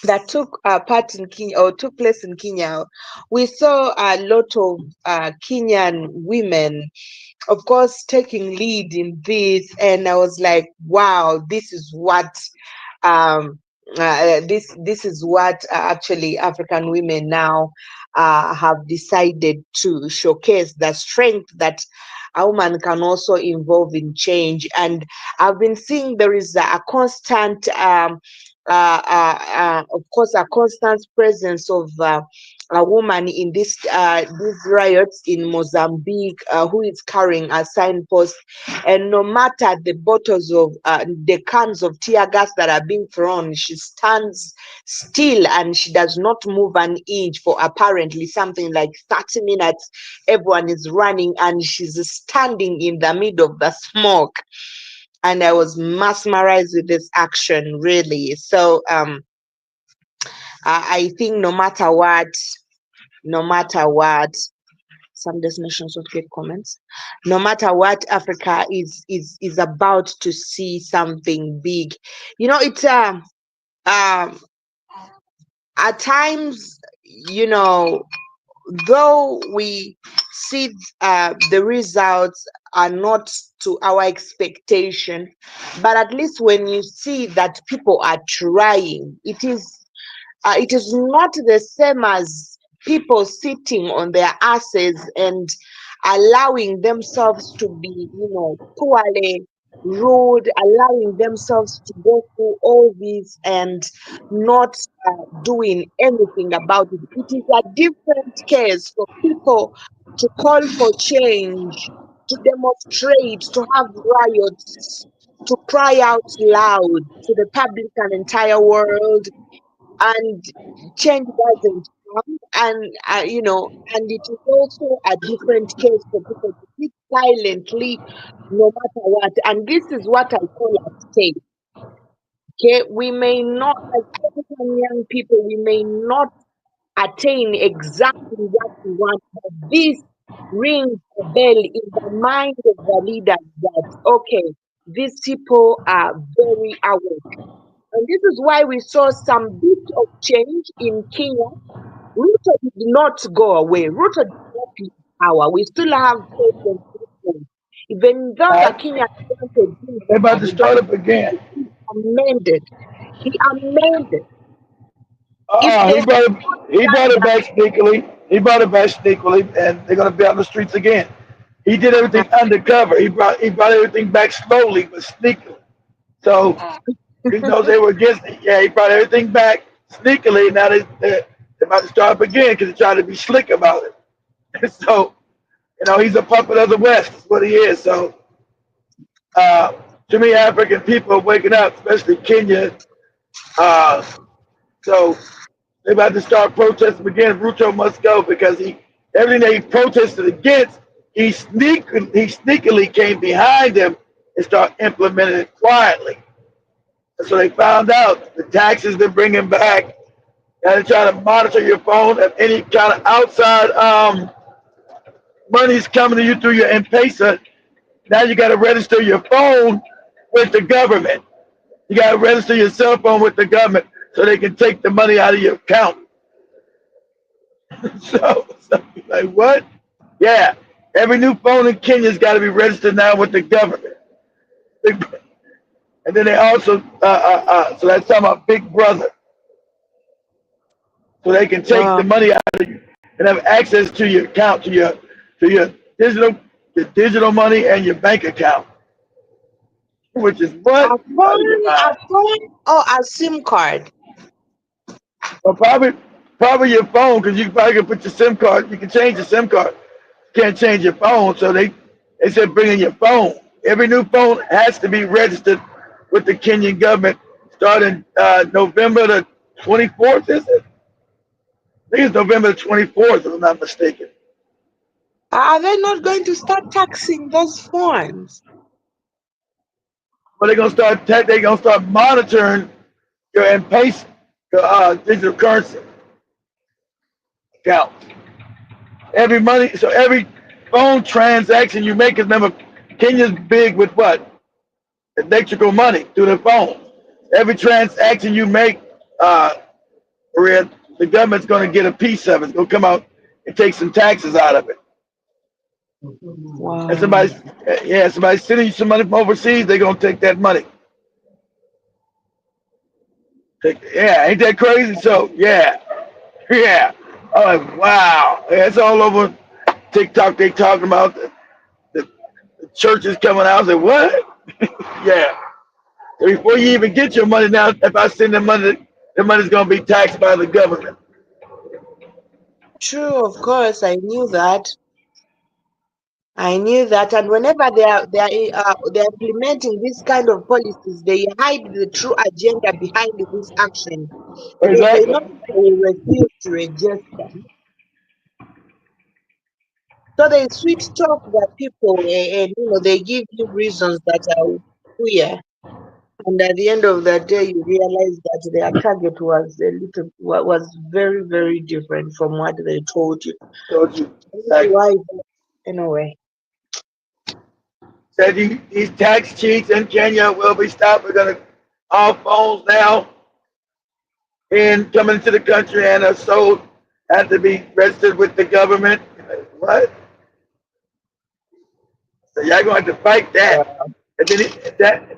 that took part in Kenya or took place in Kenya, we saw a lot of Kenyan women, of course, taking lead in this, and I was like, wow, this is what this is what actually African women now have decided to showcase, the strength that a woman can also involve in change. And I've been seeing there is a constant of course, a constant presence of a woman in these riots in Mozambique who is carrying a signpost, and no matter the bottles of the cans of tear gas that are being thrown, she stands still and she does not move an inch for apparently something like 30 minutes. Everyone is running and she's standing in the middle of the smoke. And I was mesmerized with this action, really. So I think no matter what, some destinations would get comments. No matter what, Africa is about to see something big. You know, it's at times, you know, though we see the results are not to our expectation, but at least when you see that people are trying, it is not the same as people sitting on their asses and allowing themselves to be, you know, poorly rude, allowing themselves to go through all this and not doing anything about it. It is a different case for people to call for change, to demonstrate, to have riots, to cry out loud to the public and entire world, and change doesn't come. And you know, and it is also a different case for people to sit silently no matter what. And this is what I call a state. Okay, we may not, as African young people, we may not attain exactly what we want, but this rings a bell in the mind of the leaders that, okay, these people are very awake. And this is why we saw some bit of change in Kenya. Ruto did not go away. Ruto did not leave power. We still have President Ruto. Even though the Kenyan wanted him They're about to to start up again. he amended. He amended. He brought it back sneakily. He brought it back sneakily, and they're gonna be on the streets again. He did everything undercover. He brought everything back slowly but sneakily. So he knows they were against it. Yeah, he brought everything back sneakily. Now they're about to start up again because they're trying to be slick about it. So, you know, he's a puppet of the West. That's what he is. So, too many African people are waking up, especially Kenya. So they're about to start protesting again. Ruto must go because everything that he protested against, he sneakily came behind him and started implementing it quietly. And so they found out the taxes they're bringing back, and they're trying to monitor your phone. If any kind of outside money's coming to you through your M-Pesa, now you got to register your phone with the government. You got to register your cell phone with the government so they can take the money out of your account. So like, what? Yeah, every new phone in Kenya's got to be registered now with the government. And then they also, so that's talking about Big Brother. So they can take the money out of you and have access to your account, to your digital money and your bank account. Which is what? A phone or a SIM card? Well, probably your phone, because you probably can put your SIM card. You can change your SIM card. You can't change your phone, so they said bring in your phone. Every new phone has to be registered with the Kenyan government starting November the 24th, is it? I think it's November the 24th, if I'm not mistaken. Are they not going to start taxing those phones? But they're gonna start monitoring your M-Pesa, your digital currency account. Every phone transaction you make, is remember, Kenya's big with what? Electrical money through the phone. Every transaction you make where the government's going to get a piece of it. It's going to come out and take some taxes out of it. Wow. And somebody's sending you some money from overseas, they're going to take that money. Yeah, ain't that crazy? So, yeah. Oh, wow. Yeah, it's all over TikTok. They talking about the churches coming out. I say, what? Yeah. So before you even get your money now, if I send the money's going to be taxed by the government. True, of course, I knew that. And whenever they are implementing this kind of policies, they hide the true agenda behind this action because they know they will refuse to register. So they switch talk the people, and they give you reasons that are queer. And at the end of the day, you realize that their target was very, very different from what they told you. Why? Anyway. Said these tax cheats in Kenya will be stopped. We're going to all phones now coming into the country and are sold have to be registered with the government. What? So y'all going to have to fight that. And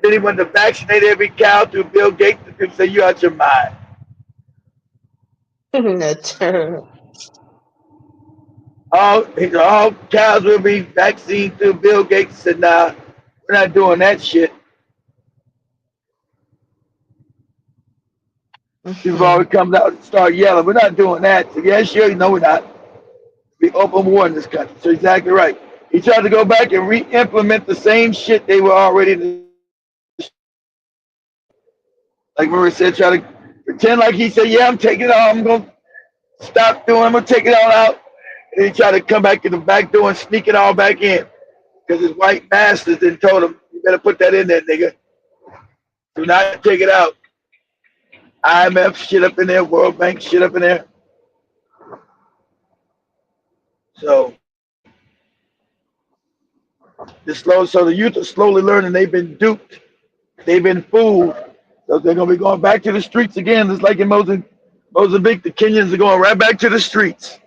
then he wanted to vaccinate every cow through Bill Gates. And people say, you out your mind. All cows will be vaccinated through Bill Gates. Said, nah, we're not doing that shit. People always come out and start yelling. We're not doing that. So, yeah, sure, no, we're not. Be open war in this country. So exactly right. He tried to go back and re-implement the same shit they were already. Like Murray said, try to pretend like he said, yeah, I'm taking it all. I'm going to stop doing it. I'm going to take it all out. And he tried to come back in the back door and sneak it all back in. Because his white masters then told him, you better put that in there, nigga. Do not take it out. IMF shit up in there, World Bank shit up in there. So the youth are slowly learning they've been duped. They've been fooled. So they're going to be going back to the streets again. Just like in Mozambique, the Kenyans are going right back to the streets.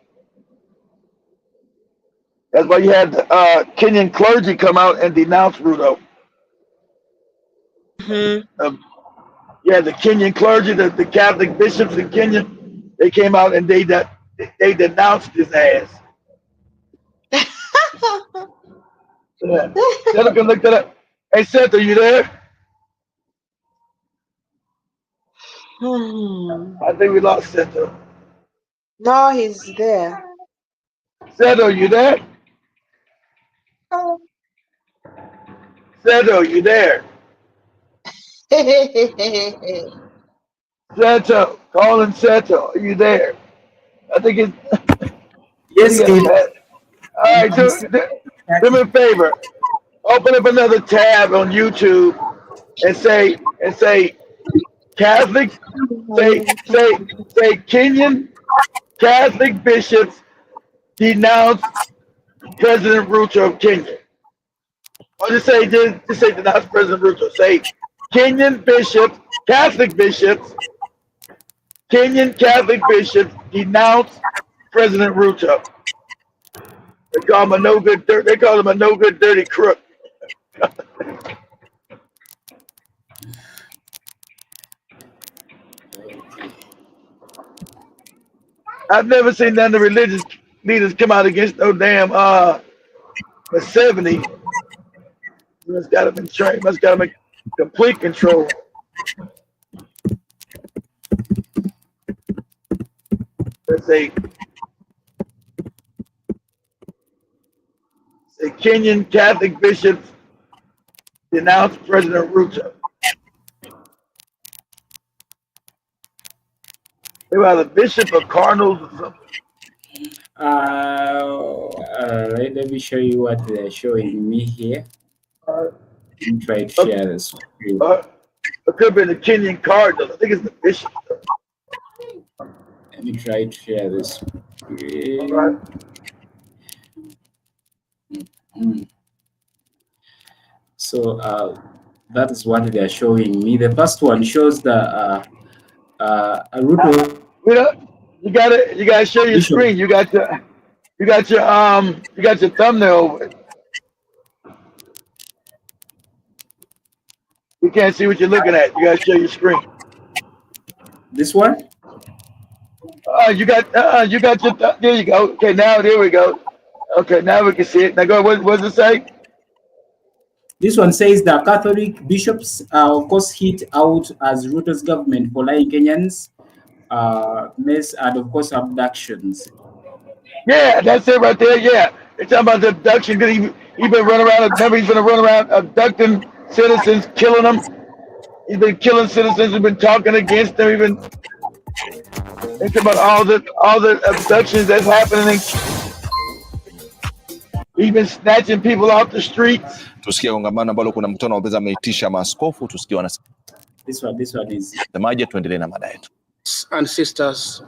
That's why you had Kenyan clergy come out and denounce Ruto. Yeah, the Kenyan clergy, the Catholic bishops in Kenya, they came out and they denounced his ass. Yeah. Seth can look that up. Hey, Seth, are you there? I think we lost Seth. No, he's there. Seth, are you there? Seth, are you there? Seto, calling Seto, are you there? I think it's. Yes, All right, do me a favor. Open up another tab on YouTube and say Catholic, say Kenyan Catholic bishops denounce President Ruto of Kenya. Or just say denounce President Ruto. Say Kenyan bishops, Catholic bishops, Kenyan Catholic bishops denounce President Ruto. They call him a no good dirty crook. I've never seen none of the religious leaders come out against no damn Museveni. Must got him in train. Must got him in complete control. Let's say Kenyan Catholic bishops denounce President Ruto. They were either bishop or cardinals or something. Let me show you what they're showing me here. Let me try to share this. It could have been the Kenyan cardinal. I think it's the bishop. Let me try to share this. All right. So that is what they are showing me. The first one shows the Ruto. You know, you gotta share your Bishop. screen. You got your thumbnail over it. We can't see what you're looking at. You gotta share your screen. This one? You got your there you go. Okay, now there we go. Okay, now we can see it. Now go. What does it say? This one says the Catholic bishops are, of course, hit out as Ruto's government for lying Kenyans, mess, and of course abductions. Yeah, that's it right there. Yeah, it's talking about the abduction. Cause he been running around. Remember, he's been running around abducting citizens, killing them. He's been killing citizens. He's been talking against them. Even think about all the abductions that's happening. He's been snatching people off the streets. Tusikie kongamano ambalo kuna mkutano wa pesa ameitisha maaskofu, tusikie wana. This one is. Semaje, tuendelee na mada yetu. And sisters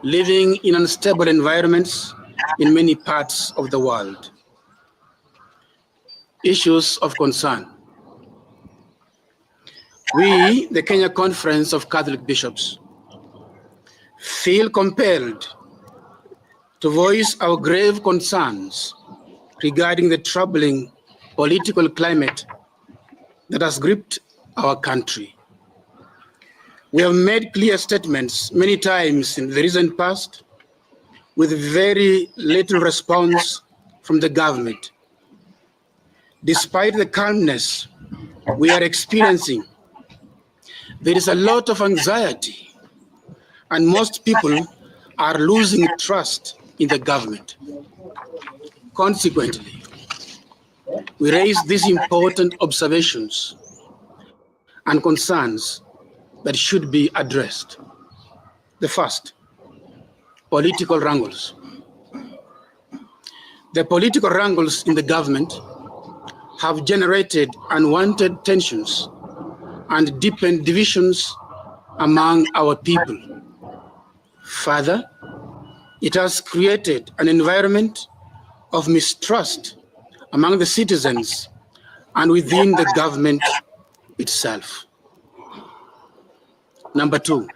living in unstable environments in many parts of the world. Issues of concern. We, the Kenya Conference of Catholic Bishops, feel compelled to voice our grave concerns regarding the troubling political climate that has gripped our country. We have made clear statements many times in the recent past with very little response from the government. Despite the calmness we are experiencing, there is a lot of anxiety, and most people are losing trust in the government. Consequently, we raise these important observations and concerns that should be addressed. The first, political wrangles. The political wrangles in the government have generated unwanted tensions and deepened divisions among our people. Further, it has created an environment of mistrust among the citizens and within the government itself. Number two,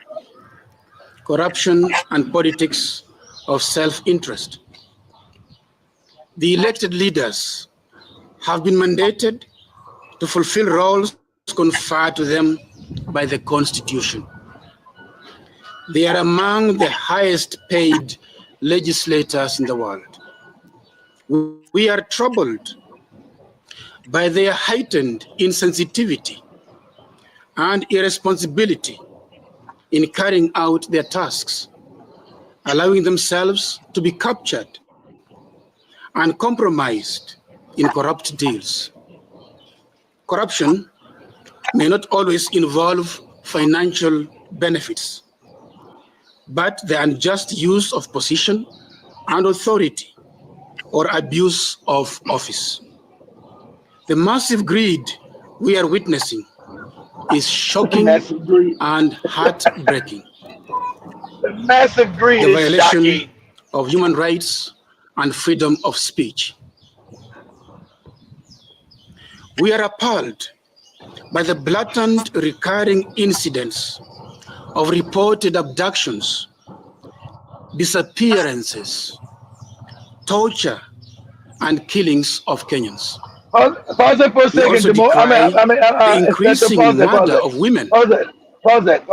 corruption and politics of self-interest. The elected leaders have been mandated to fulfill roles conferred to them by the Constitution. They are among the highest paid legislators in the world. We are troubled by their heightened insensitivity and irresponsibility in carrying out their tasks, allowing themselves to be captured and compromised in corrupt deals. Corruption may not always involve financial benefits, but the unjust use of position and authority or abuse of office. The massive greed we are witnessing is shocking and heartbreaking. The massive greed The is violation shocking. of human rights and freedom of speech. We are appalled by the blatant recurring incidents of reported abductions, disappearances, torture, and killings of Kenyans. Pause it for a We second. also the increasing murder of women. Pause it.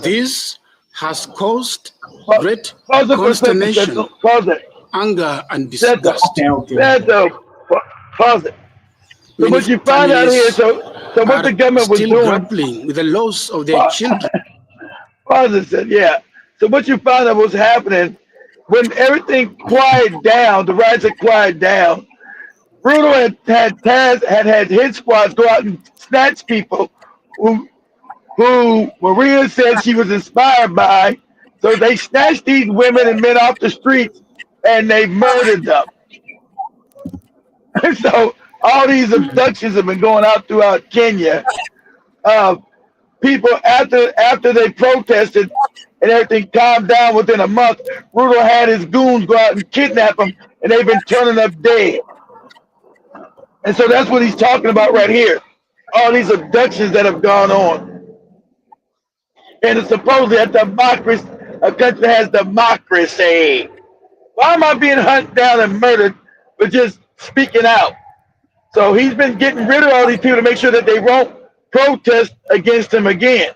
This has caused great Pause it for a second. consternation, Pause it. anger, and disgust. Pause it. So what you find out here, so what the government was still doing, grappling with the loss of their children. Father said, yeah. So what you found out was happening when everything quieted down, the riots had quieted down. Bruno had his squads go out and snatch people who Maria said she was inspired by. So they snatched these women and men off the streets and they murdered them. So all these abductions have been going out throughout Kenya. People after they protested and everything calmed down within a month, Ruto had his goons go out and kidnap them, and they've been turning up dead. And so that's what he's talking about right here. All these abductions that have gone on. And it's supposedly a a country that has democracy. Why am I being hunted down and murdered for just speaking out? So he's been getting rid of all these people to make sure that they won't protest against him again.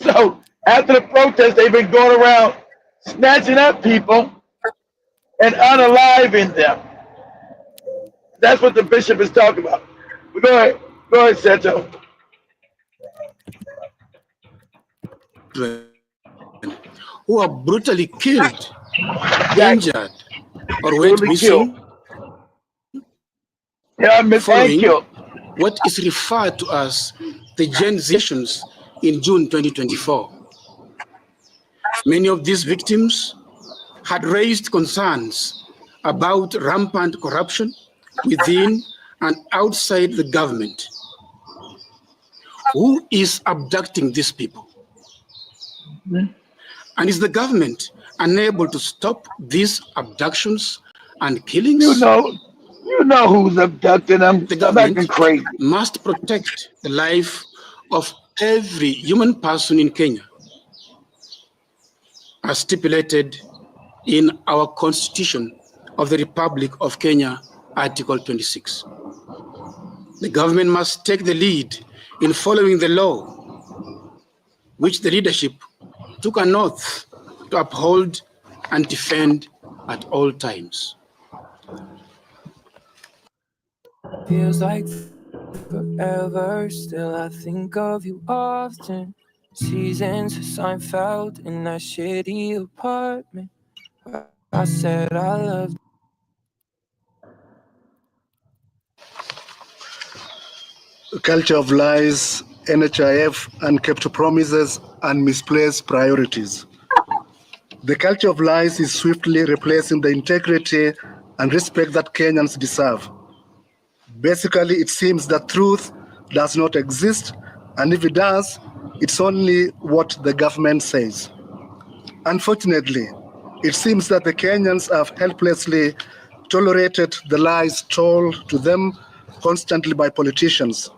So after the protest, they've been going around snatching up people and unaliving them. That's what the bishop is talking about. Go ahead, Seto. Who are brutally killed, injured, or went missing. Thank you. What is referred to as the Gen Ztions in June 2024. Many of these victims had raised concerns about rampant corruption within and outside the government. Who is abducting these people? And is the government unable to stop these abductions and killings? You know who's abducting them. The government must protect the life of every human person in Kenya, as stipulated in our Constitution of the Republic of Kenya, Article 26. The government must take the lead in following the law, which the leadership took an oath to uphold and defend at all times. Feels like forever, still I think of you often. Seasons of Seinfeld in that shitty apartment where I said I loved. Culture of lies, NHIF, unkept promises, and misplaced priorities. The culture of lies is swiftly replacing the integrity and respect that Kenyans deserve. Basically, it seems that truth does not exist, and if it does, it's only what the government says. Unfortunately, it seems that the Kenyans have helplessly tolerated the lies told to them constantly by politicians.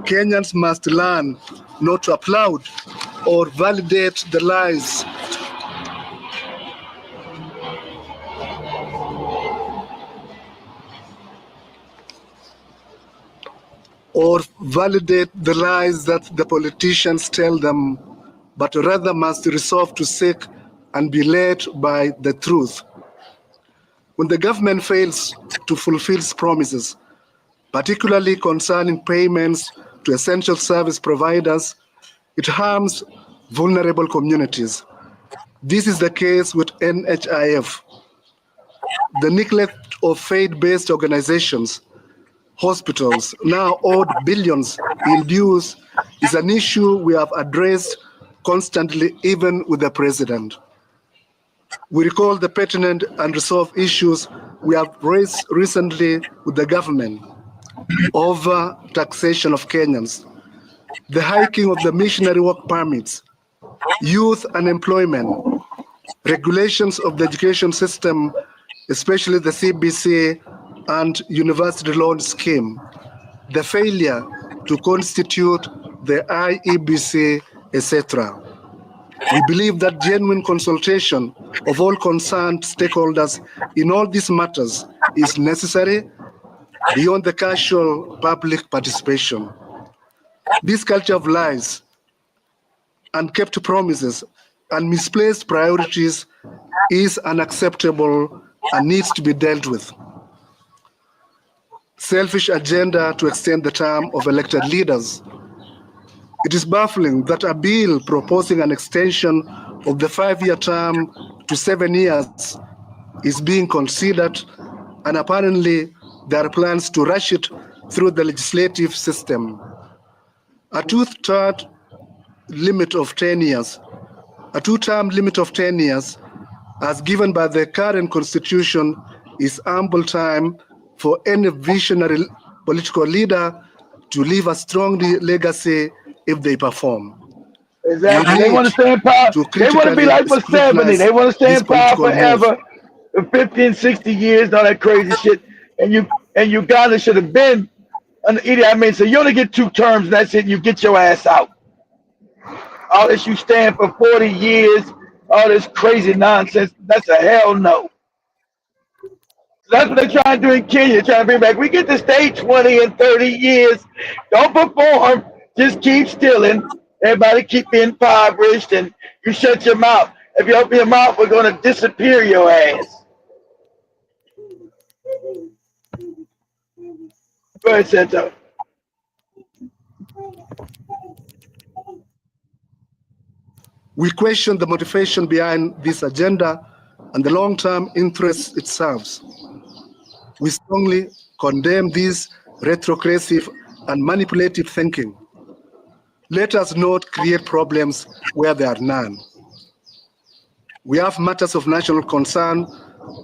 Kenyans must learn not to applaud or validate the lies that the politicians tell them, but rather must resolve to seek and be led by the truth. When the government fails to fulfill its promises, particularly concerning payments to essential service providers, it harms vulnerable communities. This is the case with NHIF. The neglect of faith-based organizations, hospitals, now owed billions in dues, is an issue we have addressed constantly, even with the president. We recall the pertinent and resolved issues we have raised recently with the government: over taxation of Kenyans, the hiking of the missionary work permits, youth unemployment, regulations of the education system, especially the CBC and university loan scheme, the failure to constitute the IEBC, etc. We believe that genuine consultation of all concerned stakeholders in all these matters is necessary beyond the casual public participation. This culture of lies, unkept promises, and misplaced priorities is unacceptable and needs to be dealt with. Selfish agenda to extend the term of elected leaders. It is baffling that a bill proposing an extension of the 5-year term to 7 years is being considered, and apparently there are plans to rush it through the legislative system. A two-term limit of 10 years, as given by the current constitution, is ample time for any visionary political leader to leave a strong legacy if they perform. Exactly. They want to stay in power. They want to be like for 70. They want to stay in power forever, for 50 and 60 years, all that crazy shit. And Uganda should have been under Idi Amin. So you only get 2 terms, and that's it. You get your ass out. All this you stand for 40 years all this crazy nonsense. That's a hell no. That's what they're trying to do in Kenya, trying to bring back. We get to stay 20 and 30 years. Don't perform. Just keep stealing. Everybody keep being impoverished, and you shut your mouth. If you open your mouth, we're going to disappear your ass. Go ahead, Santo. We question the motivation behind this agenda and the long-term interests it serves. We strongly condemn this retrogressive and manipulative thinking. Let us not create problems where there are none. We have matters of national concern,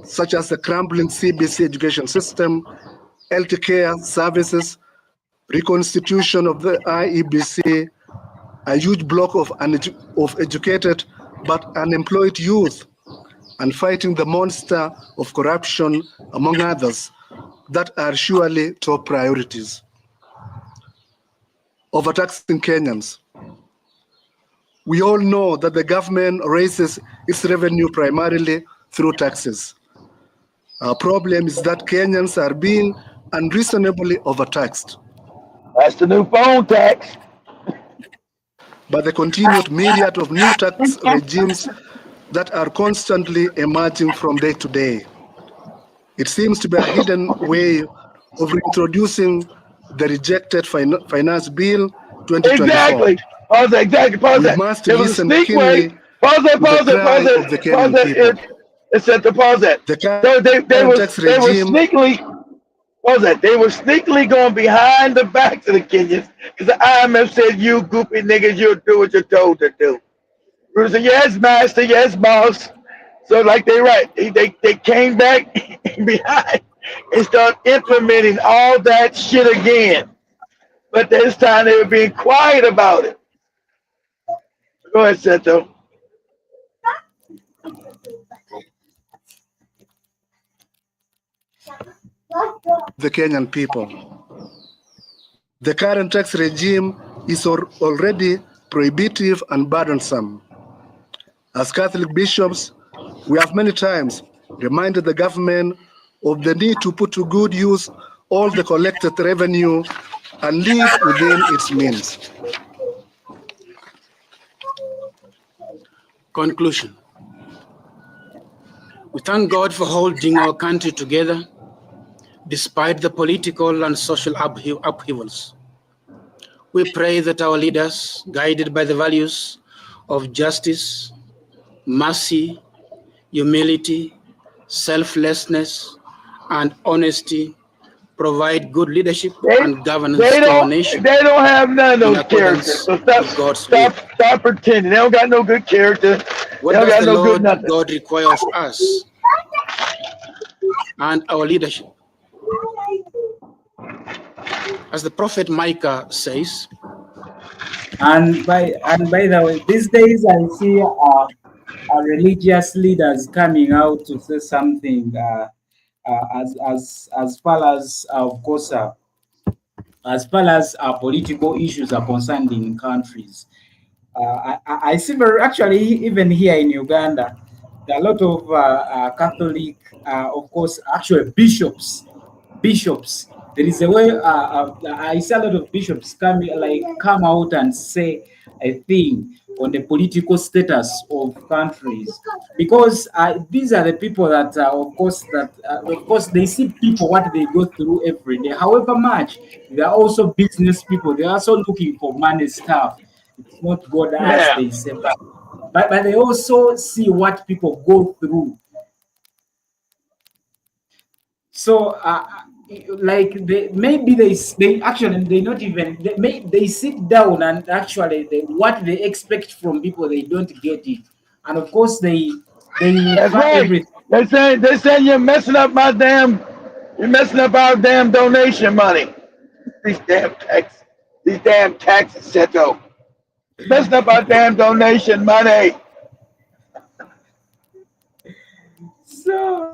such as the crumbling CBC education system, health care services, reconstitution of the IEBC, a huge block of educated but unemployed youth, and fighting the monster of corruption, among others, that are surely top priorities. Overtaxing Kenyans. We all know that the government raises its revenue primarily through taxes. Our problem is that Kenyans are being unreasonably overtaxed. That's the new phone tax. By the continued myriad of new tax regimes that are constantly emerging from day to day. It seems to be a hidden way of introducing the rejected Finance Bill 2024. Exactly. Pause that. Exactly. Pause that. We must There was a listen sneak way. keenly Pause that. to the Pause it. cry Pause of the it. Pause Kenyan people. it. It's at the pause that. The So they current tax were regime sneakily. What was that? They were sneakily going behind the backs of the Kenyans because the IMF said, "You goopy niggas, you'll do what you're told to do." We said, "Yes, master. Yes, boss." So like they right, they came back behind and started implementing all that shit again. But this time they were being quiet about it. Go ahead, Seto. the Kenyan people. The current tax regime is already prohibitive and burdensome. As Catholic bishops, we have many times reminded the government of the need to put to good use all the collected revenue and live within its means. Conclusion. We thank God for holding our country together despite the political and social upheavals. We pray that our leaders, guided by the values of justice, mercy, humility, selflessness, and honesty, provide good leadership and governance to our nation. They don't have none of those in characters. accordance So with God's will. stop pretending. They don't got no good character. What They don't does got the no good Lord nothing. God require of us and our leadership? As the prophet Micah says, And by the way, these days I see religious leaders coming out to say something as far as of course as far as political issues are concerned in countries. I see very actually even here in Uganda, there are a lot of Catholic, of course, actually bishops. There is a way I see a lot of bishops come out and say a thing on the political status of countries, because these are the people that of course they see people what they go through every day. However much they are also business people, they are also looking for money stuff. It's not God as Yeah. they say, but they also see what people go through. So like they actually they not even they sit down and actually what they expect from people they don't get it, and of course they That's find right. everything. They saying you're messing up our damn donation money. These damn taxes, Seto. Messing up our damn donation money. So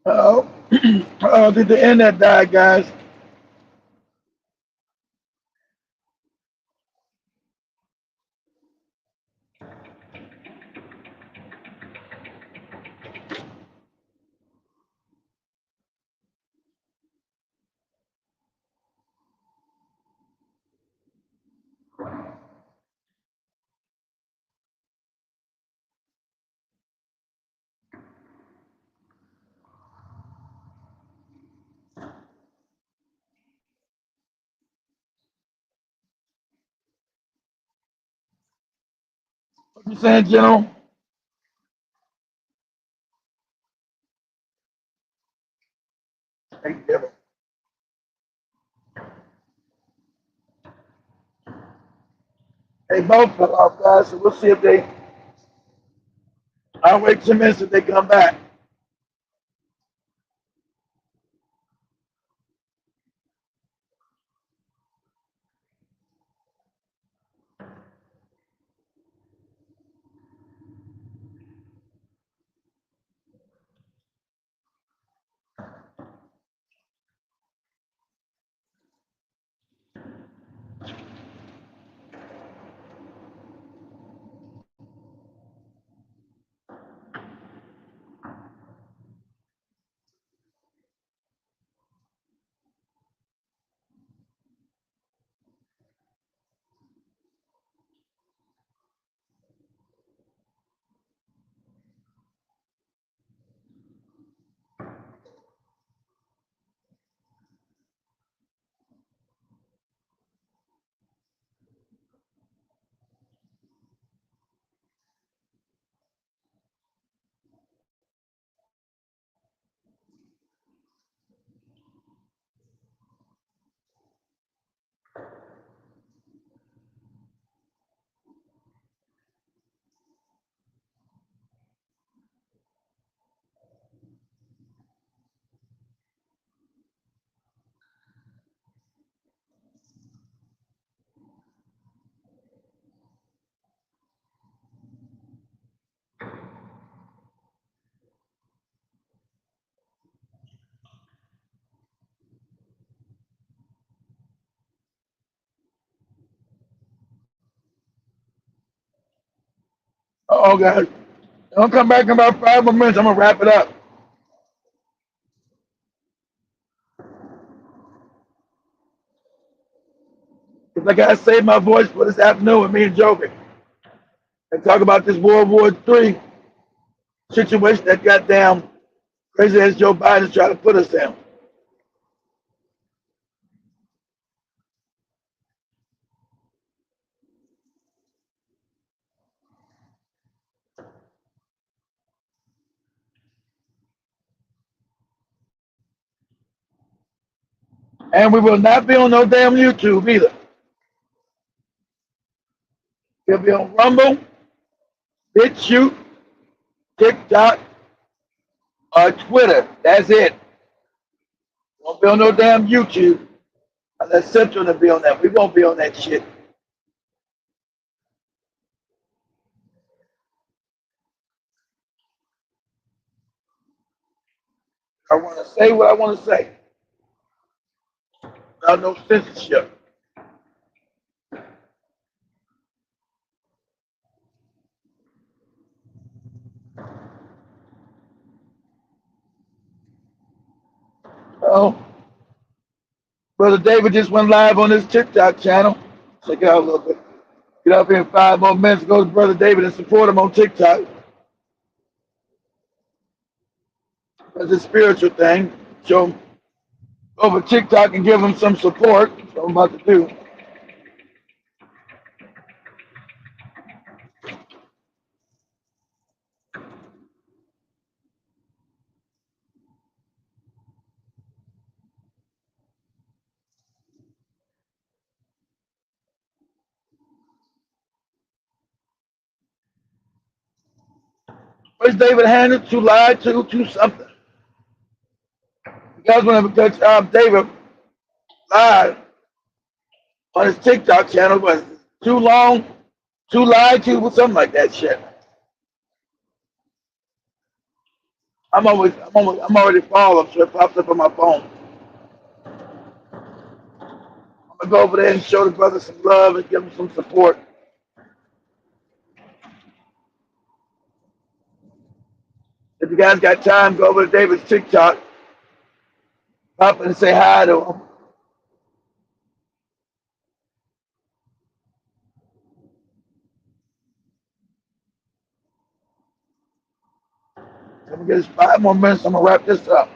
Oh, did the internet die, guys? What you saying, General? Hey, General. Hey, both fell off, guys. So we'll see if they. I'll wait 10 minutes if they come back. Oh, guys. I'll come back in about 5 more minutes. I'm going to wrap it up. Because I got to save my voice for this afternoon with me and Joker and talk about this World War III situation that goddamn crazy as Joe Biden's trying to put us in. And we will not be on no damn YouTube either. We'll be on Rumble, BitChute, TikTok, or Twitter. That's it. Won't be on no damn YouTube unless Central to be on that. We won't be on that shit. I want to say what I want to say without no censorship. Oh, Brother David just went live on his TikTok channel. Check it out a little bit. Get up here in 5 more minutes. Go to Brother David and support him on TikTok. That's a spiritual thing. Show him over TikTok and give him some support. That's what I'm about to do. Where's David Handel? To lie to something. You guys want to catch David live on his TikTok channel? Was too long, too lied to, or something like that shit. I'm already followed, so it pops up on my phone. I'm gonna go over there and show the brothers some love and give them some support. If you guys got time, go over to David's TikTok, pop in and say hi to him. I'm gonna get 5 more minutes. I'm gonna wrap this up.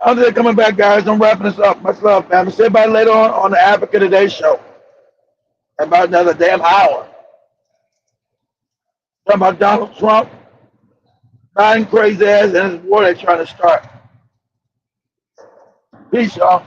I'm just coming back, guys. I'm wrapping this up. Much love, man. I'll see everybody later on the Africa Today show. In about another damn hour. Talking about Donald Trump, Biden crazy ass, and his war they're trying to start. Peace, y'all.